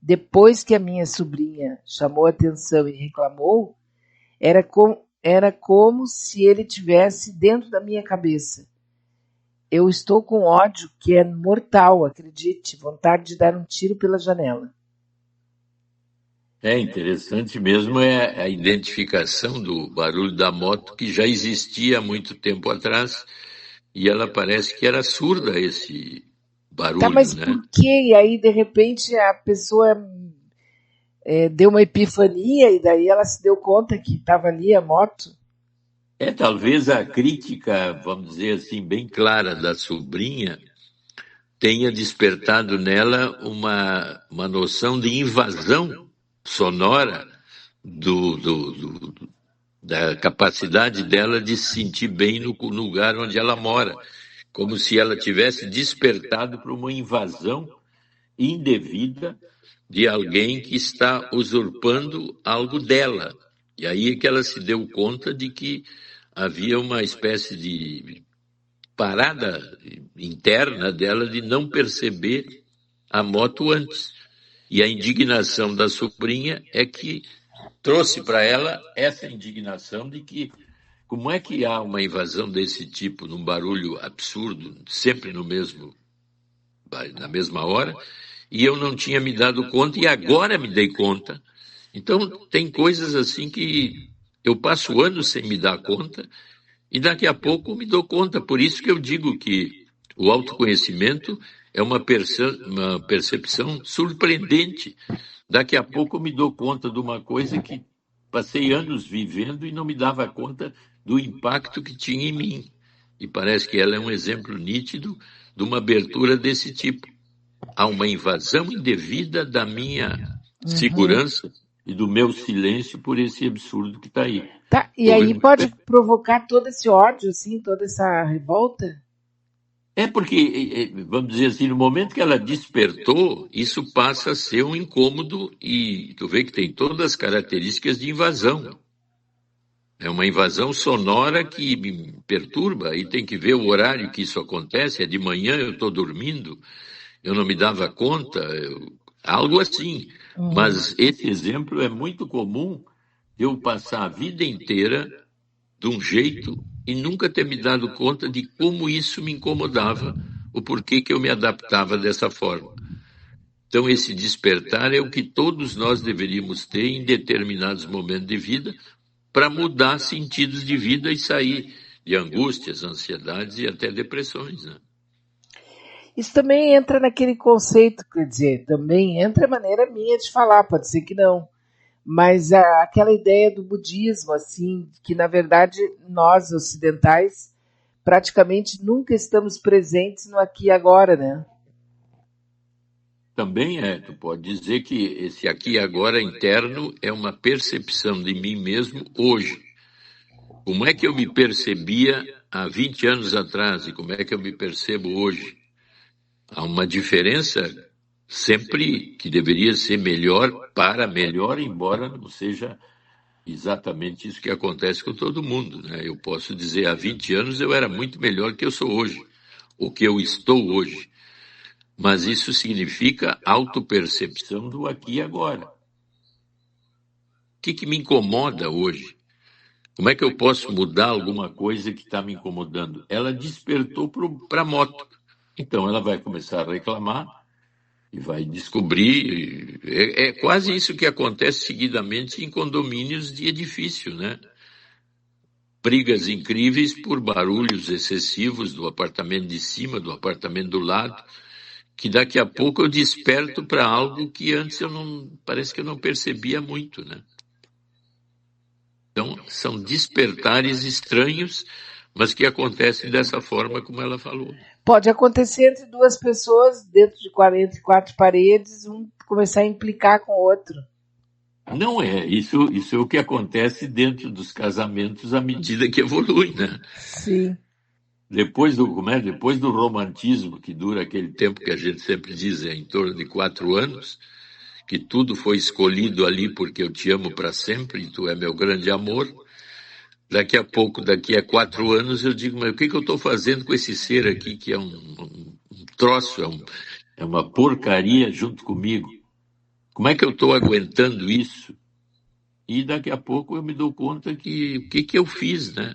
Depois que a minha sobrinha chamou a atenção e reclamou, era como se ele tivesse dentro da minha cabeça. Eu estou com ódio que é mortal, acredite, vontade de dar um tiro pela janela. É interessante mesmo a identificação do barulho da moto que já existia há muito tempo atrás e ela parece que era surda a esse Tá, barulho, mas né? por quê? E aí, de repente, a pessoa deu uma epifania e daí ela se deu conta que estava ali a moto? É talvez a crítica, vamos dizer assim, bem clara da sobrinha tenha despertado nela uma noção de invasão sonora da capacidade dela de se sentir bem no lugar onde ela mora, como se ela tivesse despertado para uma invasão indevida de alguém que está usurpando algo dela. E aí é que ela se deu conta de que havia uma espécie de parada interna dela de não perceber a moto antes. E a indignação da sobrinha é que trouxe para ela essa indignação de que como é que há uma invasão desse tipo num barulho absurdo, sempre na mesma hora, e eu não tinha me dado conta e agora me dei conta. Então tem coisas assim que eu passo anos sem me dar conta e daqui a pouco me dou conta. Por isso que eu digo que o autoconhecimento é uma percepção surpreendente. Daqui a pouco eu me dou conta de uma coisa que passei anos vivendo e não me dava conta do impacto que tinha em mim. E parece que ela é um exemplo nítido de uma abertura desse tipo. Há uma invasão indevida da minha segurança e do meu silêncio por esse absurdo que está aí. Tá, e aí pode provocar todo esse ódio, assim, toda essa revolta? É porque, vamos dizer assim, no momento que ela despertou, isso passa a ser um incômodo e tu vê que tem todas as características de invasão. É uma invasão sonora que me perturba e tem que ver o horário que isso acontece. É de manhã, eu estou dormindo, eu não me dava conta, algo assim. Mas esse exemplo é muito comum de eu passar a vida inteira de um jeito e nunca ter me dado conta de como isso me incomodava, o porquê que eu me adaptava dessa forma. Então, esse despertar é o que todos nós deveríamos ter em determinados momentos de vida para mudar sentidos de vida e sair de angústias, ansiedades e até depressões, né? Isso também entra naquele conceito, quer dizer, também entra a maneira minha de falar, pode ser que não. Mas aquela ideia do budismo, assim, que na verdade nós ocidentais praticamente nunca estamos presentes no aqui e agora, né? Também tu pode dizer que esse aqui e agora interno é uma percepção de mim mesmo hoje. Como é que eu me percebia há 20 anos atrás e como é que eu me percebo hoje? Há uma diferença sempre que deveria ser melhor para melhor, embora não seja exatamente isso que acontece com todo mundo, né? Eu posso dizer, há 20 anos eu era muito melhor que eu sou hoje, o que eu estou hoje. Mas isso significa autopercepção do aqui e agora. O que me incomoda hoje? Como é que eu posso mudar alguma coisa que está me incomodando? Ela despertou para a moto. Então ela vai começar a reclamar e vai descobrir. É quase isso que acontece seguidamente em condomínios de edifício, né? Brigas incríveis por barulhos excessivos do apartamento de cima, do apartamento do lado, que daqui a pouco eu desperto para algo que antes parece que eu não percebia muito, né? Então, são despertares estranhos, mas que acontecem dessa forma como ela falou. Pode acontecer entre duas pessoas, dentro de 44 paredes, um começar a implicar com o outro. Não é, isso é o que acontece dentro dos casamentos à medida que evolui, né? Sim. depois do romantismo, que dura aquele tempo que a gente sempre diz, em torno de 4 anos, que tudo foi escolhido ali porque eu te amo para sempre e tu é meu grande amor. Daqui a pouco, daqui a 4 anos, eu digo, mas o que eu estou fazendo com esse ser aqui, que é um troço, é uma porcaria junto comigo? Como é que eu estou aguentando isso? E daqui a pouco eu me dou conta que o que eu fiz, né?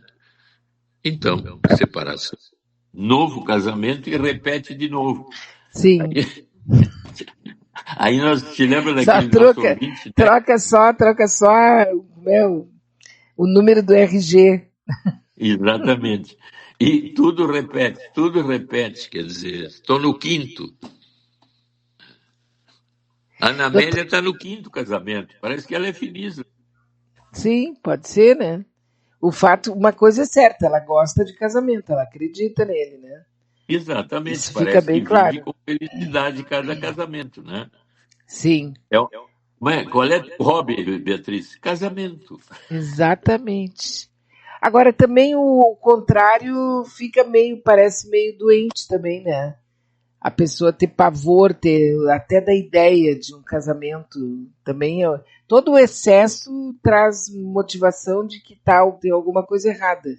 Então, separação. Novo casamento e repete de novo. Sim. Aí nós te lembra Só daquele nosso ouvinte, né? troca só o número do RG. Exatamente. E tudo repete, quer dizer, estou no quinto. A Ana Amélia está no quinto casamento, parece que ela é feliz. Sim, pode ser, né? Uma coisa é certa, ela gosta de casamento, ela acredita nele, né? Exatamente, Isso fica parece bem que vive claro. com felicidade cada casamento, né? Sim, Qual é o hobby, Beatriz? Casamento. exatamente. Agora também o contrário parece meio doente também, né? A pessoa ter pavor, ter até da ideia de um casamento também. Todo o excesso traz motivação de que tem alguma coisa errada.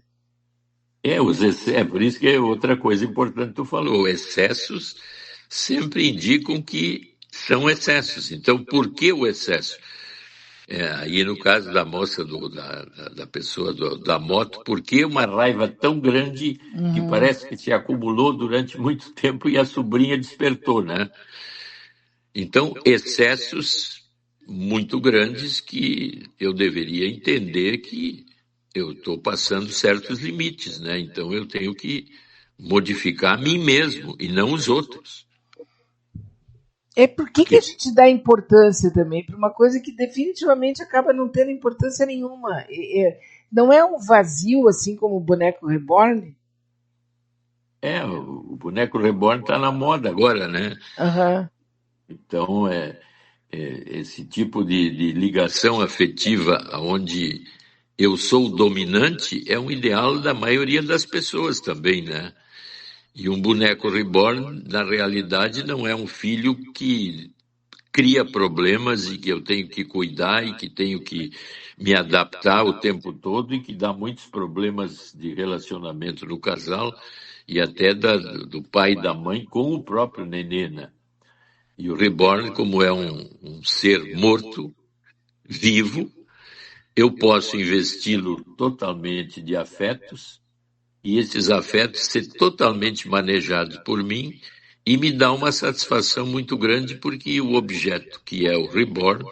É por isso que é outra coisa importante que tu falou. Excessos sempre indicam que são excessos. Então, por que o excesso? Aí no caso da moça, da pessoa da moto, por que uma raiva tão grande que Uhum. parece que se acumulou durante muito tempo e a sobrinha despertou, né? Então, excessos muito grandes que eu deveria entender que eu estou passando certos limites, né? Então eu tenho que modificar a mim mesmo e não os outros. Por que a gente dá importância também para uma coisa que definitivamente acaba não tendo importância nenhuma? Não é um vazio assim como o boneco reborn? O boneco reborn está na moda agora, né? Aham. Então, esse tipo de ligação afetiva onde eu sou o dominante é um ideal da maioria das pessoas também, né? E um boneco reborn, na realidade, não é um filho que cria problemas e que eu tenho que cuidar e que tenho que me adaptar o tempo todo e que dá muitos problemas de relacionamento no casal e até do pai e da mãe com o próprio nenê, né? E o reborn, como é um ser morto, vivo, eu posso investi-lo totalmente de afetos e esses afetos ser totalmente manejados por mim e me dá uma satisfação muito grande porque o objeto, que é o reborn,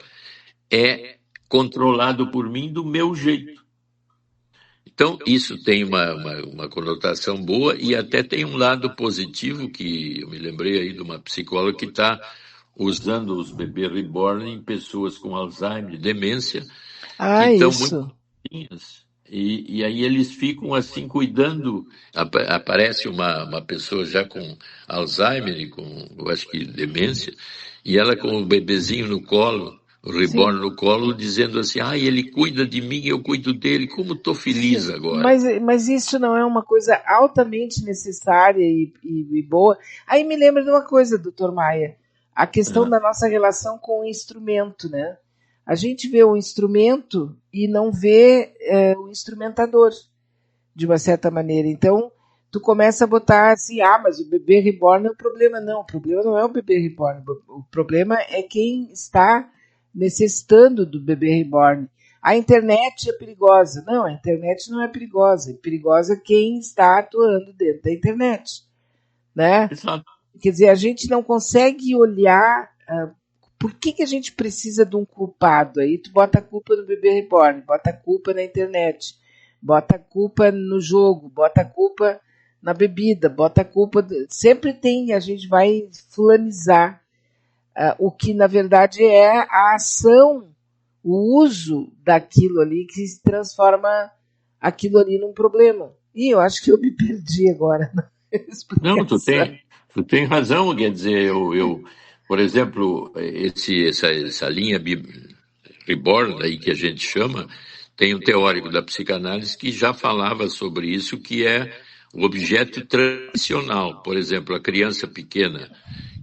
é controlado por mim do meu jeito. Então, isso tem uma conotação boa e até tem um lado positivo que eu me lembrei aí de uma psicóloga que está usando os bebês reborn em pessoas com Alzheimer, demência, que Ah, estão muito isso. novinhas. E aí eles ficam assim cuidando. Aparece uma pessoa já com Alzheimer e com, eu acho que demência, e ela com o bebezinho no colo, o reborn Sim. no colo, dizendo assim, ele cuida de mim, eu cuido dele, como estou feliz Sim, agora. mas isso não é uma coisa altamente necessária e boa. Aí me lembra de uma coisa, doutor Maia, a questão Ah, da nossa relação com o instrumento, né? A gente vê o instrumento e não vê o instrumentador, de uma certa maneira. Então, tu começa a botar assim, mas o bebê reborn é o problema. Não, o problema não é o bebê reborn. O problema é quem está necessitando do bebê reborn. A internet é perigosa. Não, a internet não é perigosa. É perigosa quem está atuando dentro da internet, né? exato. Quer dizer, a gente não consegue olhar por que a gente precisa de um culpado. Aí tu bota a culpa no bebê reborn, bota a culpa na internet, bota a culpa no jogo, bota a culpa na bebida, bota a culpa. Sempre tem, a gente vai fulanizar o que na verdade é a ação, o uso daquilo ali que se transforma aquilo ali num problema. E eu acho que eu me perdi agora na Não, explicação. tu tem razão, quer dizer, por exemplo, essa linha reborn aí que a gente chama, tem um teórico da psicanálise que já falava sobre isso, que é o objeto tradicional. Por exemplo, a criança pequena,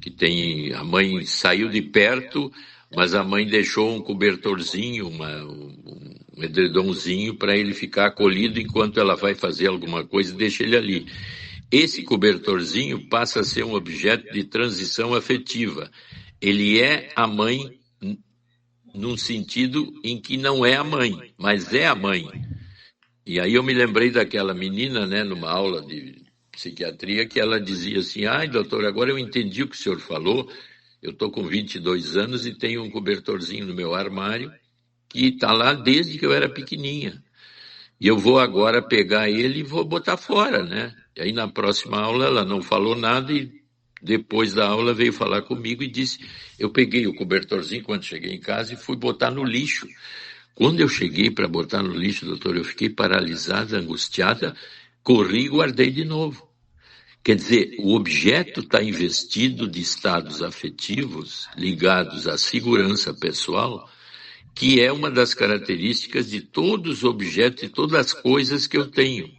que tem, a mãe saiu de perto, mas a mãe deixou um cobertorzinho, um edredomzinho para ele ficar acolhido enquanto ela vai fazer alguma coisa e deixa ele ali. Esse cobertorzinho passa a ser um objeto de transição afetiva. Ele é a mãe num sentido em que não é a mãe, mas é a mãe. E aí eu me lembrei daquela menina, né, numa aula de psiquiatria, que ela dizia assim, ai, doutor, agora eu entendi o que o senhor falou, eu estou com 22 anos e tenho um cobertorzinho no meu armário que está lá desde que eu era pequenininha. E eu vou agora pegar ele e vou botar fora, né? E aí na próxima aula ela não falou nada e depois da aula veio falar comigo e disse, eu peguei o cobertorzinho quando cheguei em casa e fui botar no lixo. Quando eu cheguei para botar no lixo, doutor, eu fiquei paralisada, angustiada, corri e guardei de novo. Quer dizer, o objeto está investido de estados afetivos ligados à segurança pessoal, que é uma das características de todos os objetos e todas as coisas que eu tenho.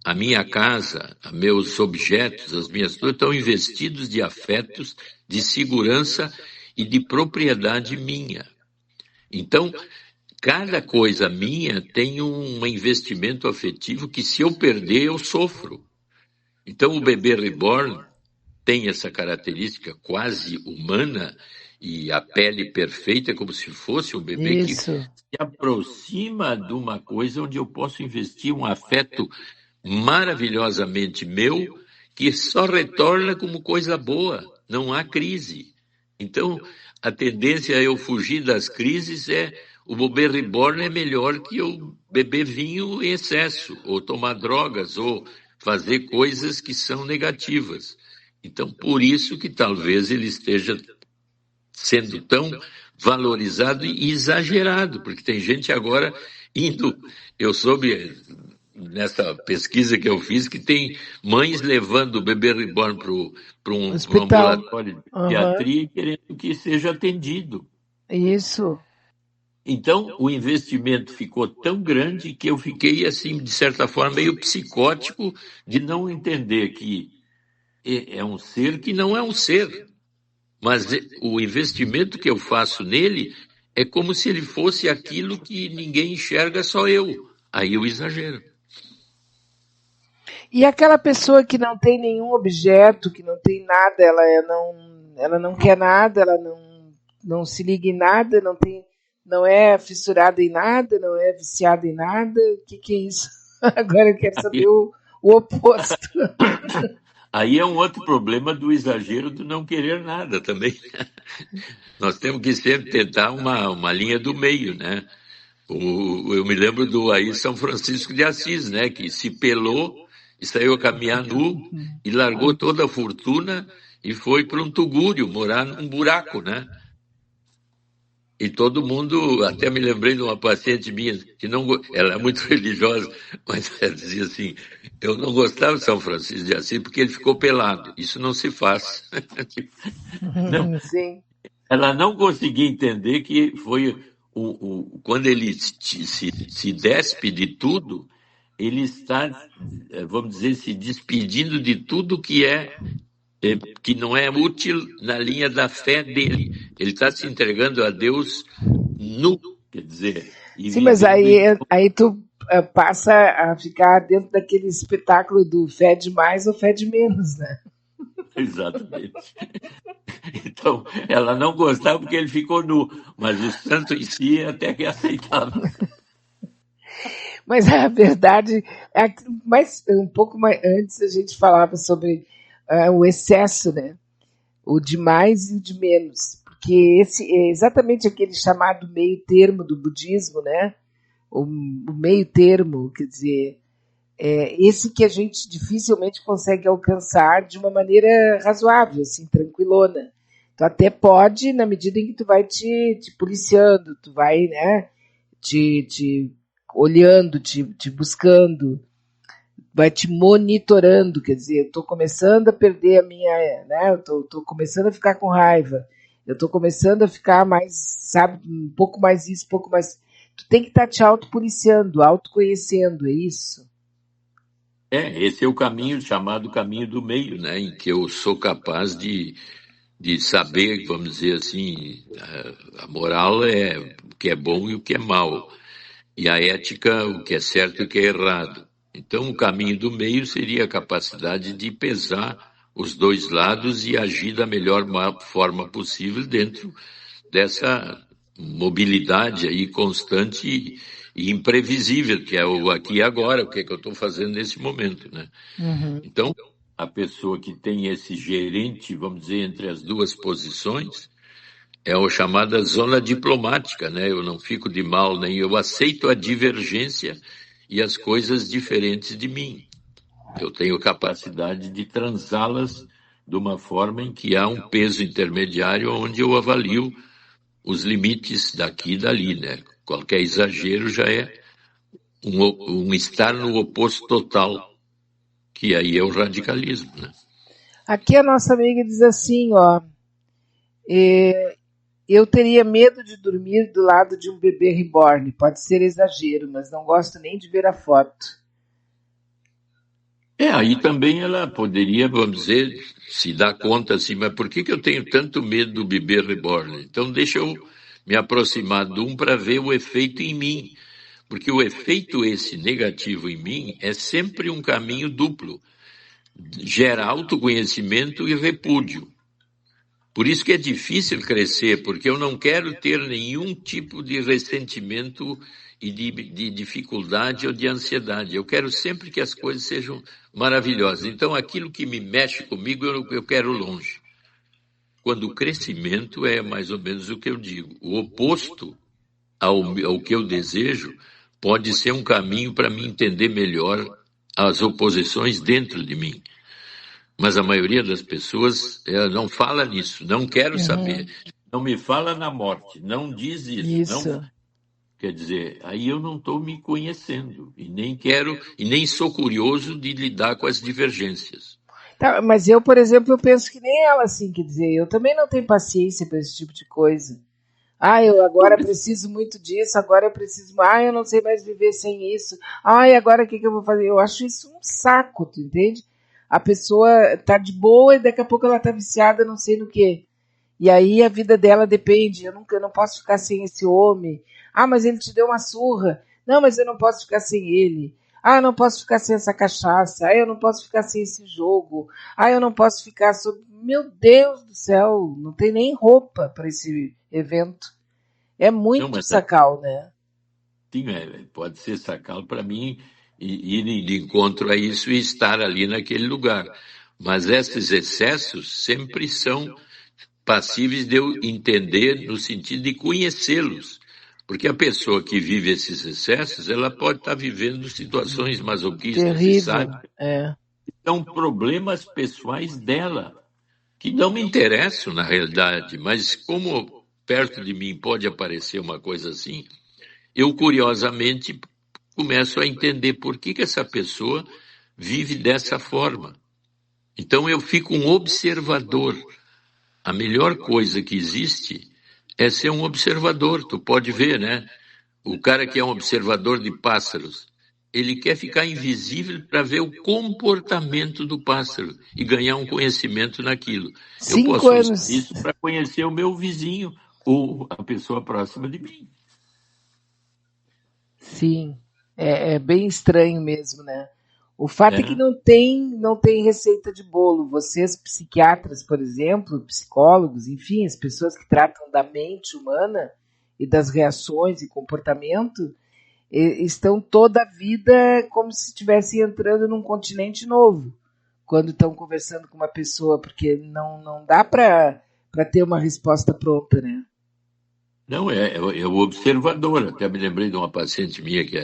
A minha casa, meus objetos, as minhas coisas estão investidos de afetos, de segurança e de propriedade minha. Então, cada coisa minha tem um investimento afetivo que se eu perder, eu sofro. Então o bebê reborn tem essa característica quase humana e a pele perfeita, como se fosse um bebê que se aproxima de uma coisa onde eu posso investir um afeto maravilhosamente meu, que só retorna como coisa boa, não há crise. Então, a tendência a eu fugir das crises é o bebê reborn é melhor que eu beber vinho em excesso, ou tomar drogas, ou fazer coisas que são negativas. Então, por isso que talvez ele esteja sendo tão valorizado e exagerado, porque tem gente agora indo, eu soube nessa pesquisa que eu fiz que tem mães levando o bebê reborn para um ambulatório de pediatria e querendo que seja atendido. Isso. Então, o investimento ficou tão grande que eu fiquei, assim, de certa forma, meio psicótico de não entender que é um ser que não é um ser. Mas o investimento que eu faço nele é como se ele fosse aquilo que ninguém enxerga, só eu. Aí eu exagero. E aquela pessoa que não tem nenhum objeto, que não tem nada, ela não quer nada, ela não se liga em nada, não é fissurada em nada, não é viciada em nada. O que é isso? Agora eu quero saber o oposto. Aí é um outro problema do exagero do não querer nada também. Nós temos que sempre tentar uma linha do meio, né? Eu me lembro do aí São Francisco de Assis, né? Que se pelou e saiu a caminhar nu e largou toda a fortuna e foi para um tugúrio, morar num buraco, né? E todo mundo, até me lembrei de uma paciente minha, que não, ela é muito religiosa, mas ela dizia assim, eu não gostava de São Francisco de Assis porque ele ficou pelado. Isso não se faz. Não, Sim. ela não conseguia entender que foi quando ele se despe de tudo, ele está, vamos dizer, se despedindo de tudo que não é útil na linha da fé dele. Ele está se entregando a Deus nu, quer dizer. Sim, mas aí tu passa a ficar dentro daquele espetáculo do fede mais ou fede menos, né? Exatamente. Então, ela não gostava porque ele ficou nu, mas o santo em si até que aceitava. Mas a verdade é que um pouco mais antes a gente falava sobre o excesso, né? O de mais e o de menos. Porque esse é exatamente aquele chamado meio termo do budismo, né? O meio termo, quer dizer, esse que a gente dificilmente consegue alcançar de uma maneira razoável, assim, tranquilona. Tu até pode, na medida em que tu vai te policiando, tu vai, né, te olhando, te buscando, vai te monitorando, quer dizer, eu estou começando a perder a minha, né, eu tô começando a ficar com raiva, eu estou começando a ficar mais, sabe, um pouco mais isso, um pouco mais... Tu tem que estar te autopoliciando, autoconhecendo, é isso? Esse é o caminho chamado caminho do meio, né? Em que eu sou capaz de saber, vamos dizer assim, a moral é o que é bom e o que é mal. E a ética, o que é certo e o que é errado. Então, o caminho do meio seria a capacidade de pesar os dois lados e agir da melhor forma possível dentro dessa mobilidade aí constante e imprevisível, que é o aqui e agora, o que é que eu estou fazendo nesse momento, né? Uhum. Então, a pessoa que tem esse gerente, vamos dizer, entre as duas posições, é a chamada zona diplomática, né? Eu não fico de mal, nem eu aceito a divergência e as coisas diferentes de mim. Eu tenho capacidade de transá-las de uma forma em que há um peso intermediário onde eu avalio os limites daqui e dali, né? Qualquer exagero já é um estar no oposto total, que aí é o radicalismo, né? Aqui a nossa amiga diz assim, ó, eu teria medo de dormir do lado de um bebê reborn. Pode ser exagero, mas não gosto nem de ver a foto. Aí também ela poderia, vamos dizer, se dar conta assim, mas por que eu tenho tanto medo do bebê reborn? Então deixa eu me aproximar de um para ver o efeito em mim. Porque o efeito esse negativo em mim é sempre um caminho duplo. Gera autoconhecimento e repúdio. Por isso que é difícil crescer, porque eu não quero ter nenhum tipo de ressentimento e de dificuldade ou de ansiedade. Eu quero sempre que as coisas sejam maravilhosas. Então, aquilo que me mexe comigo, eu quero longe. Quando o crescimento é mais ou menos o que eu digo. O oposto ao que eu desejo pode ser um caminho para me entender melhor as oposições dentro de mim. Mas a maioria das pessoas não fala nisso, não quero saber. Não me fala na morte, não diz isso. Isso. Não, quer dizer, aí eu não estou me conhecendo e nem quero, e nem sou curioso de lidar com as divergências. Tá, mas eu, por exemplo, eu penso que nem ela, assim, quer dizer, eu também não tenho paciência para esse tipo de coisa. Eu agora preciso muito disso, agora eu preciso. Eu não sei mais viver sem isso. E agora o que eu vou fazer? Eu acho isso um saco, tu entende? A pessoa tá de boa e daqui a pouco ela tá viciada, não sei no quê. E aí a vida dela depende. Eu não posso ficar sem esse homem. Mas ele te deu uma surra. Não, mas eu não posso ficar sem ele. Eu não posso ficar sem essa cachaça. Eu não posso ficar sem esse jogo. Eu não posso ficar sob. Meu Deus do céu, não tem nem roupa para esse evento. É Não, muito mas sacal, né? sim, pode ser sacal para mim ir de encontro a isso e estar ali naquele lugar. Mas esses excessos sempre são passíveis de eu entender no sentido de conhecê-los. Porque a pessoa que vive esses excessos, ela pode estar vivendo situações masoquistas e Terrível. sádicas. São problemas pessoais dela, que não me interessam na realidade, mas como perto de mim pode aparecer uma coisa assim, eu curiosamente começo a entender por que essa pessoa vive dessa forma. Então eu fico um observador. A melhor coisa que existe é ser um observador. Tu pode ver, né? O cara que é um observador de pássaros, ele quer ficar invisível para ver o comportamento do pássaro e ganhar um conhecimento naquilo. Eu 5 posso usar anos. isso para conhecer o meu vizinho ou a pessoa próxima de mim. Sim. É bem estranho mesmo, né? O fato é que É. não tem receita de bolo. Vocês, psiquiatras, por exemplo, psicólogos, enfim, as pessoas que tratam da mente humana e das reações e comportamento, estão toda a vida como se estivessem entrando num continente novo, quando estão conversando com uma pessoa, porque não dá para ter uma resposta pronta, né? Não, é o observador. Até me lembrei de uma paciente minha que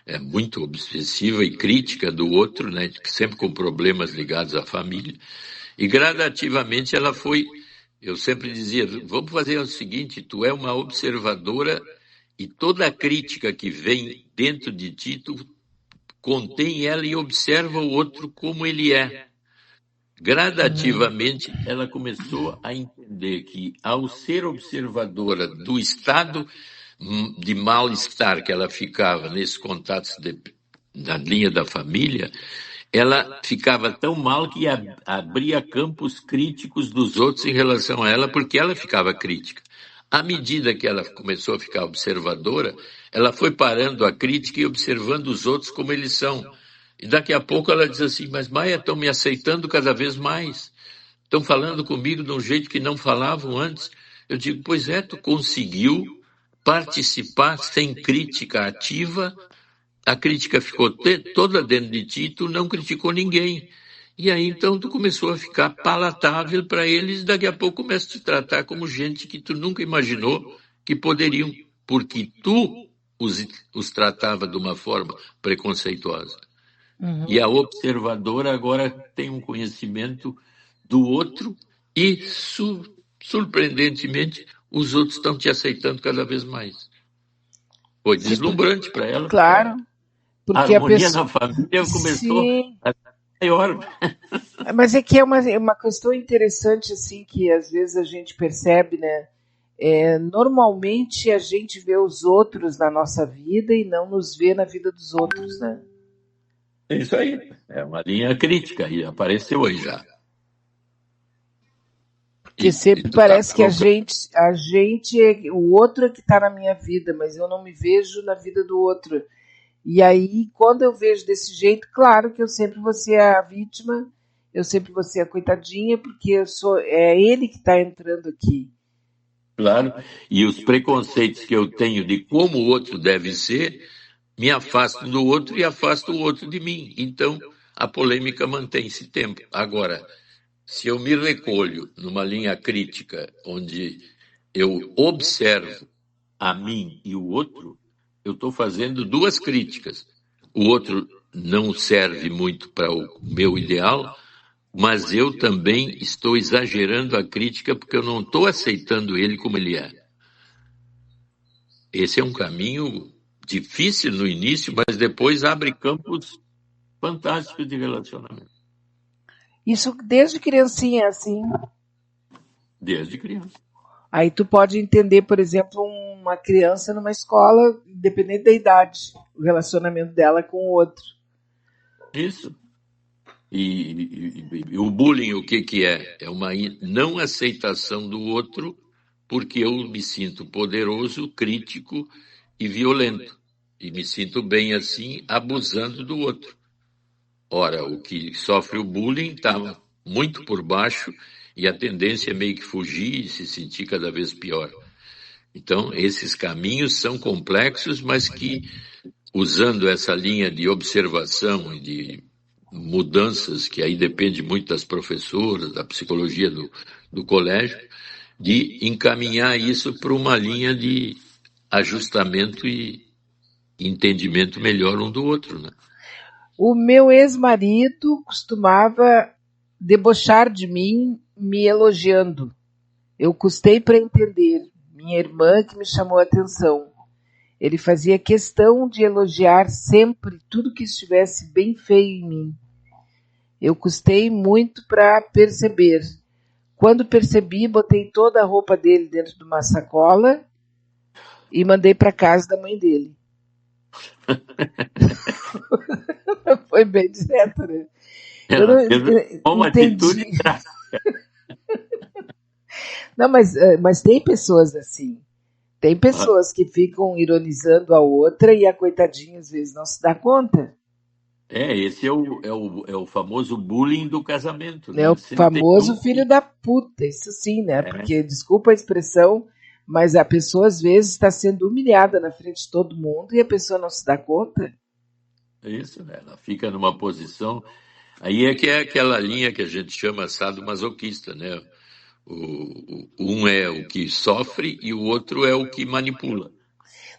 é muito obsessiva e crítica do outro, né? Sempre com problemas ligados à família. E gradativamente ela foi. Eu sempre dizia: vamos fazer o seguinte, tu é uma observadora e toda a crítica que vem dentro de ti, tu contém ela e observa o outro como ele é. Gradativamente, ela começou a entender que, ao ser observadora do estado de mal-estar que ela ficava nesses contatos na linha da família, ela ficava tão mal que abria campos críticos dos outros em relação a ela, porque ela ficava crítica. À medida que ela começou a ficar observadora, ela foi parando a crítica e observando os outros como eles são. E daqui a pouco ela diz assim, mas Maia, estão me aceitando cada vez mais. Estão falando comigo de um jeito que não falavam antes. Eu digo, pois é, tu conseguiu participar sem crítica ativa, a crítica ficou toda dentro de ti, tu não criticou ninguém. E aí então tu começou a ficar palatável para eles, daqui a pouco começa a te tratar como gente que tu nunca imaginou que poderiam, porque tu os tratava de uma forma preconceituosa. E a observadora agora tem um conhecimento do outro e, surpreendentemente, os outros estão te aceitando cada vez mais. Foi deslumbrante para ela. Claro, A porque a harmonia pessoa... na família começou Sim, a ser maior. mas é que é uma questão interessante, assim, que às vezes a gente percebe, né? Normalmente a gente vê os outros na nossa vida e não nos vê na vida dos outros, né? É isso aí. É uma linha crítica e apareceu aí já. Porque sempre Tu tá parece que colocando. o outro é que está na minha vida, mas eu não me vejo na vida do outro. E aí, quando eu vejo desse jeito, claro que eu sempre vou ser a vítima, eu sempre vou ser a coitadinha, porque é ele que está entrando aqui. Claro. E os preconceitos que eu tenho de como o outro deve ser me afastam do outro e afastam o outro de mim. Então, a polêmica mantém-se tempo. Agora, se eu me recolho numa linha crítica, onde eu observo a mim e o outro, eu estou fazendo duas críticas. O outro não serve muito para o meu ideal, mas eu também estou exagerando a crítica porque eu não estou aceitando ele como ele é. Esse é um caminho difícil no início, mas depois abre campos fantásticos de relacionamento, Isso desde criancinha, assim. desde criança. Aí tu pode entender, por exemplo, uma criança numa escola, independente da idade, o relacionamento dela com o outro. Isso. E o bullying, o que que é? É uma não aceitação do outro, porque eu me sinto poderoso, crítico e violento. E me sinto bem assim, abusando do outro. Ora, o que sofre o bullying está muito por baixo e a tendência é meio que fugir e se sentir cada vez pior. Então, esses caminhos são complexos, mas que, usando essa linha de observação e de mudanças, que aí depende muito das professoras, da psicologia do colégio, de encaminhar isso para uma linha de ajustamento e entendimento melhor um do outro, né? O meu ex-marido costumava debochar de mim, me elogiando. Eu custei para entender. Minha irmã que me chamou a atenção. Ele fazia questão de elogiar sempre tudo que estivesse bem feio em mim. Eu custei muito para perceber. Quando percebi, botei toda a roupa dele dentro de uma sacola e mandei para casa da mãe dele. Foi bem direto, né? Eu Ela não fez uma atitude entendi. drástica. Não, mas tem pessoas assim. Tem pessoas que ficam ironizando a outra e a coitadinha às vezes não se dá conta. Esse é o famoso bullying do casamento, É o né? Sempre tem famoso um filho que... da puta, isso sim, né? É, Porque, desculpa a expressão, mas a pessoa às vezes está sendo humilhada na frente de todo mundo e a pessoa não se dá conta. é isso, né? Ela fica numa posição... Aí é que é aquela linha que a gente chama sadomasoquista, né? Um é o que sofre e o outro é o que manipula.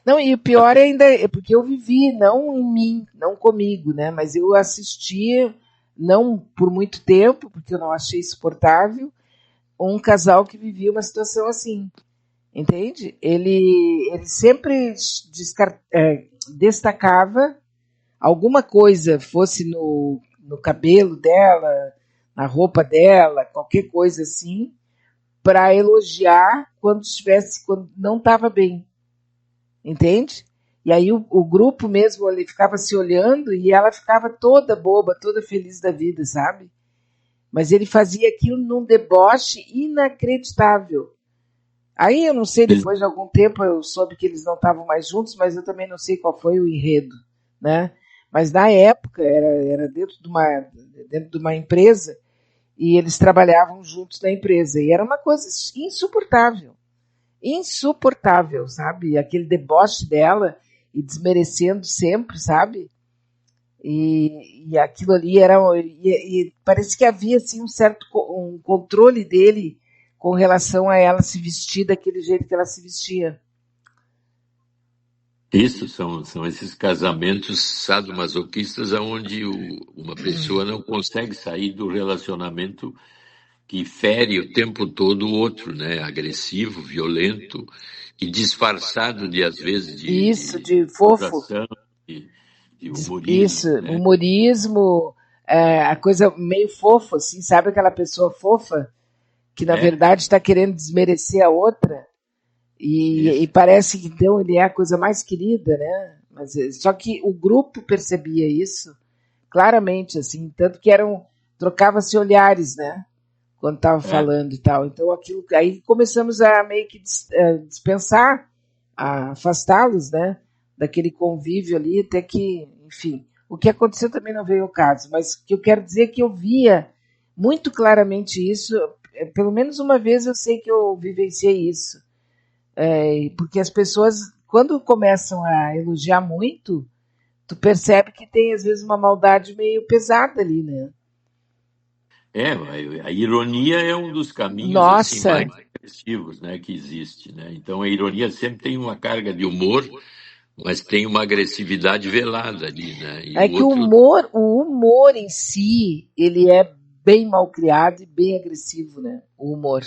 Não, e o pior ainda é porque eu vivi, não em mim, não comigo, né? Mas eu assisti, não por muito tempo, porque eu não achei suportável, um casal que vivia uma situação assim, entende? Ele sempre destacava alguma coisa, fosse no cabelo dela, na roupa dela, qualquer coisa assim, para elogiar quando não estava bem, entende? E aí o grupo mesmo, ele ficava se olhando e ela ficava toda boba, toda feliz da vida, sabe? Mas ele fazia aquilo num deboche inacreditável. Aí eu não sei, depois de algum tempo eu soube que eles não estavam mais juntos, mas eu também não sei qual foi o enredo, né? Mas na época era dentro de uma empresa e eles trabalhavam juntos na empresa e era uma coisa insuportável, insuportável, sabe? Aquele deboche dela e desmerecendo sempre, sabe? E aquilo ali era e parece que havia assim um certo um controle dele com relação a ela se vestir daquele jeito que ela se vestia. Isso são esses casamentos sadomasoquistas onde uma pessoa não consegue sair do relacionamento que fere o tempo todo o outro, né? Agressivo, violento e disfarçado de, às vezes, Isso, de de fofo. exploração, de Isso, humorismo, né? humorismo, a coisa meio fofa, assim, sabe aquela pessoa fofa que na É, verdade está querendo desmerecer a outra e isso. parece que então ele é a coisa mais querida, né? Mas só que o grupo percebia isso claramente, assim, tanto que trocava-se olhares, né? Quando estava É. falando e tal. Então aquilo, aí começamos a meio que dispensar, a afastá-los, né? Daquele convívio ali, até que, enfim, o que aconteceu também não veio ao caso, mas o que eu quero dizer é que eu via muito claramente isso, pelo menos uma vez eu sei que eu vivenciei isso, porque as pessoas, quando começam a elogiar muito, tu percebe que tem às vezes uma maldade meio pesada ali, né? É, a ironia é um dos caminhos assim Nossa, mais agressivos, né, que existe, né? Então a ironia sempre tem uma carga de humor, mas tem uma agressividade velada ali, né? E é o que outro o humor em si, ele é bem mal criado e bem agressivo, né? O humor.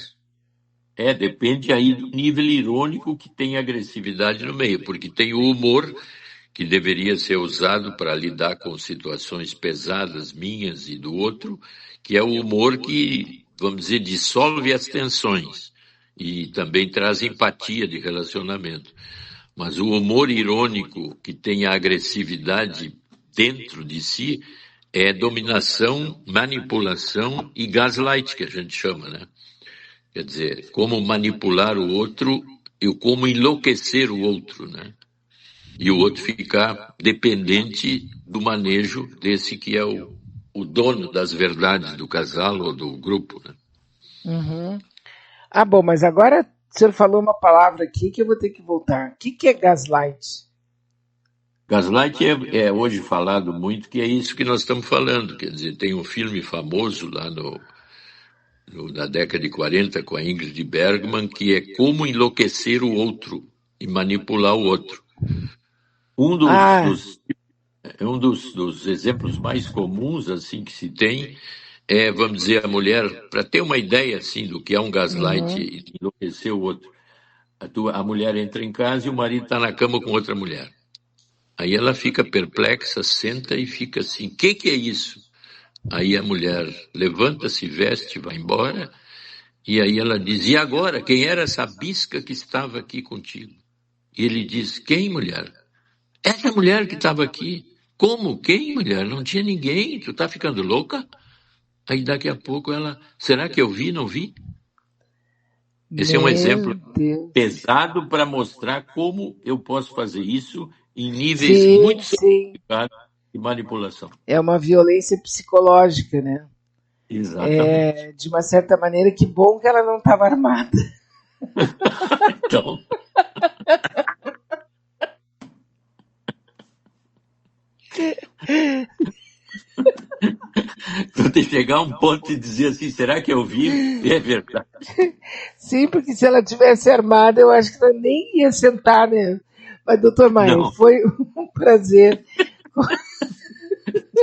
depende aí do nível irônico que tem agressividade no meio, porque tem o humor que deveria ser usado para lidar com situações pesadas minhas e do outro, que é o humor que, vamos dizer, dissolve as tensões e também traz empatia de relacionamento. Mas o humor irônico que tem a agressividade dentro de si é dominação, manipulação e gaslight, que a gente chama, né? Quer dizer, como manipular o outro e como enlouquecer o outro, né? E o outro ficar dependente do manejo desse que é o dono das verdades do casal ou do grupo, né? Uhum. Ah, bom, mas agora o senhor falou uma palavra aqui que eu vou ter que voltar. O que é gaslight? Gaslight é hoje falado muito que é isso que nós estamos falando. Quer dizer, tem um filme famoso lá na década de 40 com a Ingrid Bergman que é Como Enlouquecer o Outro e Manipular o Outro. Um dos, Ah, dos, dos exemplos mais comuns assim que se tem vamos dizer, a mulher, para ter uma ideia assim do que é um gaslight uhum. e enlouquecer o outro. A mulher entra em casa e o marido está na cama com outra mulher. Aí ela fica perplexa, senta e fica assim: que é isso? Aí a mulher levanta-se, veste, vai embora. E aí ela diz: e agora? Quem era essa bisca que estava aqui contigo? E ele diz: quem, mulher? Essa mulher que estava aqui. Como? Quem, mulher? Não tinha ninguém. Tu tá ficando louca? Aí daqui a pouco ela: será que eu vi? Não vi? Esse é um Meu exemplo Deus. pesado para mostrar como eu posso fazer isso em níveis Sim, muito sim. sofisticados de manipulação. É uma violência psicológica, né? Exatamente. De uma certa maneira, que bom que ela não estava armada. Então, tu tem que chegar a um ponto e dizer assim, será que eu vi? É verdade. Sim, porque se ela tivesse armada, eu acho que ela nem ia sentar, né? Mas, doutor Maia, Não, foi um prazer.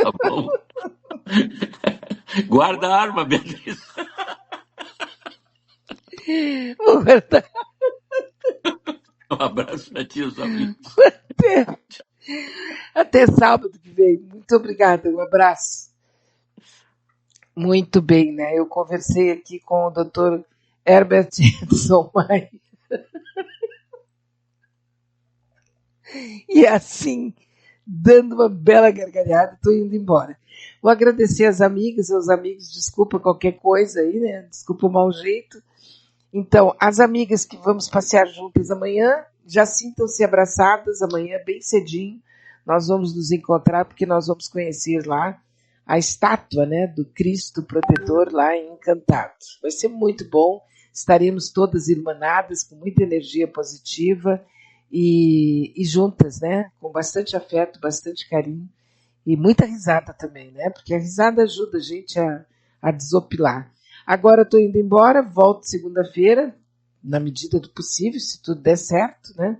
tá bom. Guarda a arma, Beatriz. Um abraço para ti, os amigos. Até, até sábado que vem. Muito obrigada, um abraço. Muito bem, né? Eu conversei aqui com o doutor Herbert Edson Maia. E assim, dando uma bela gargalhada, estou indo embora. Vou agradecer às amigas, aos amigos, desculpa qualquer coisa aí, né? Desculpa o mau jeito. Então, as amigas que vamos passear juntas amanhã, já sintam-se abraçadas, amanhã bem cedinho, nós vamos nos encontrar, porque nós vamos conhecer lá a estátua, né, do Cristo protetor lá em Encantados. Vai ser muito bom, estaremos todas irmanadas, com muita energia positiva e juntas, né, com bastante afeto, bastante carinho e muita risada também, né, porque a risada ajuda a gente a desopilar. Agora estou indo embora, volto segunda-feira, na medida do possível, se tudo der certo, né?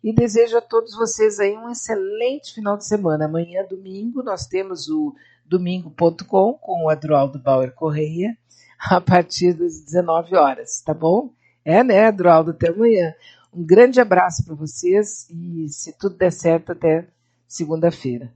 E desejo a todos vocês aí um excelente final de semana. Amanhã, domingo, nós temos o domingo.com com o Adroaldo Bauer Correia, a partir das 19 horas, tá bom? Né, Adroaldo? Até amanhã. Um grande abraço para vocês e, se tudo der certo, até segunda-feira.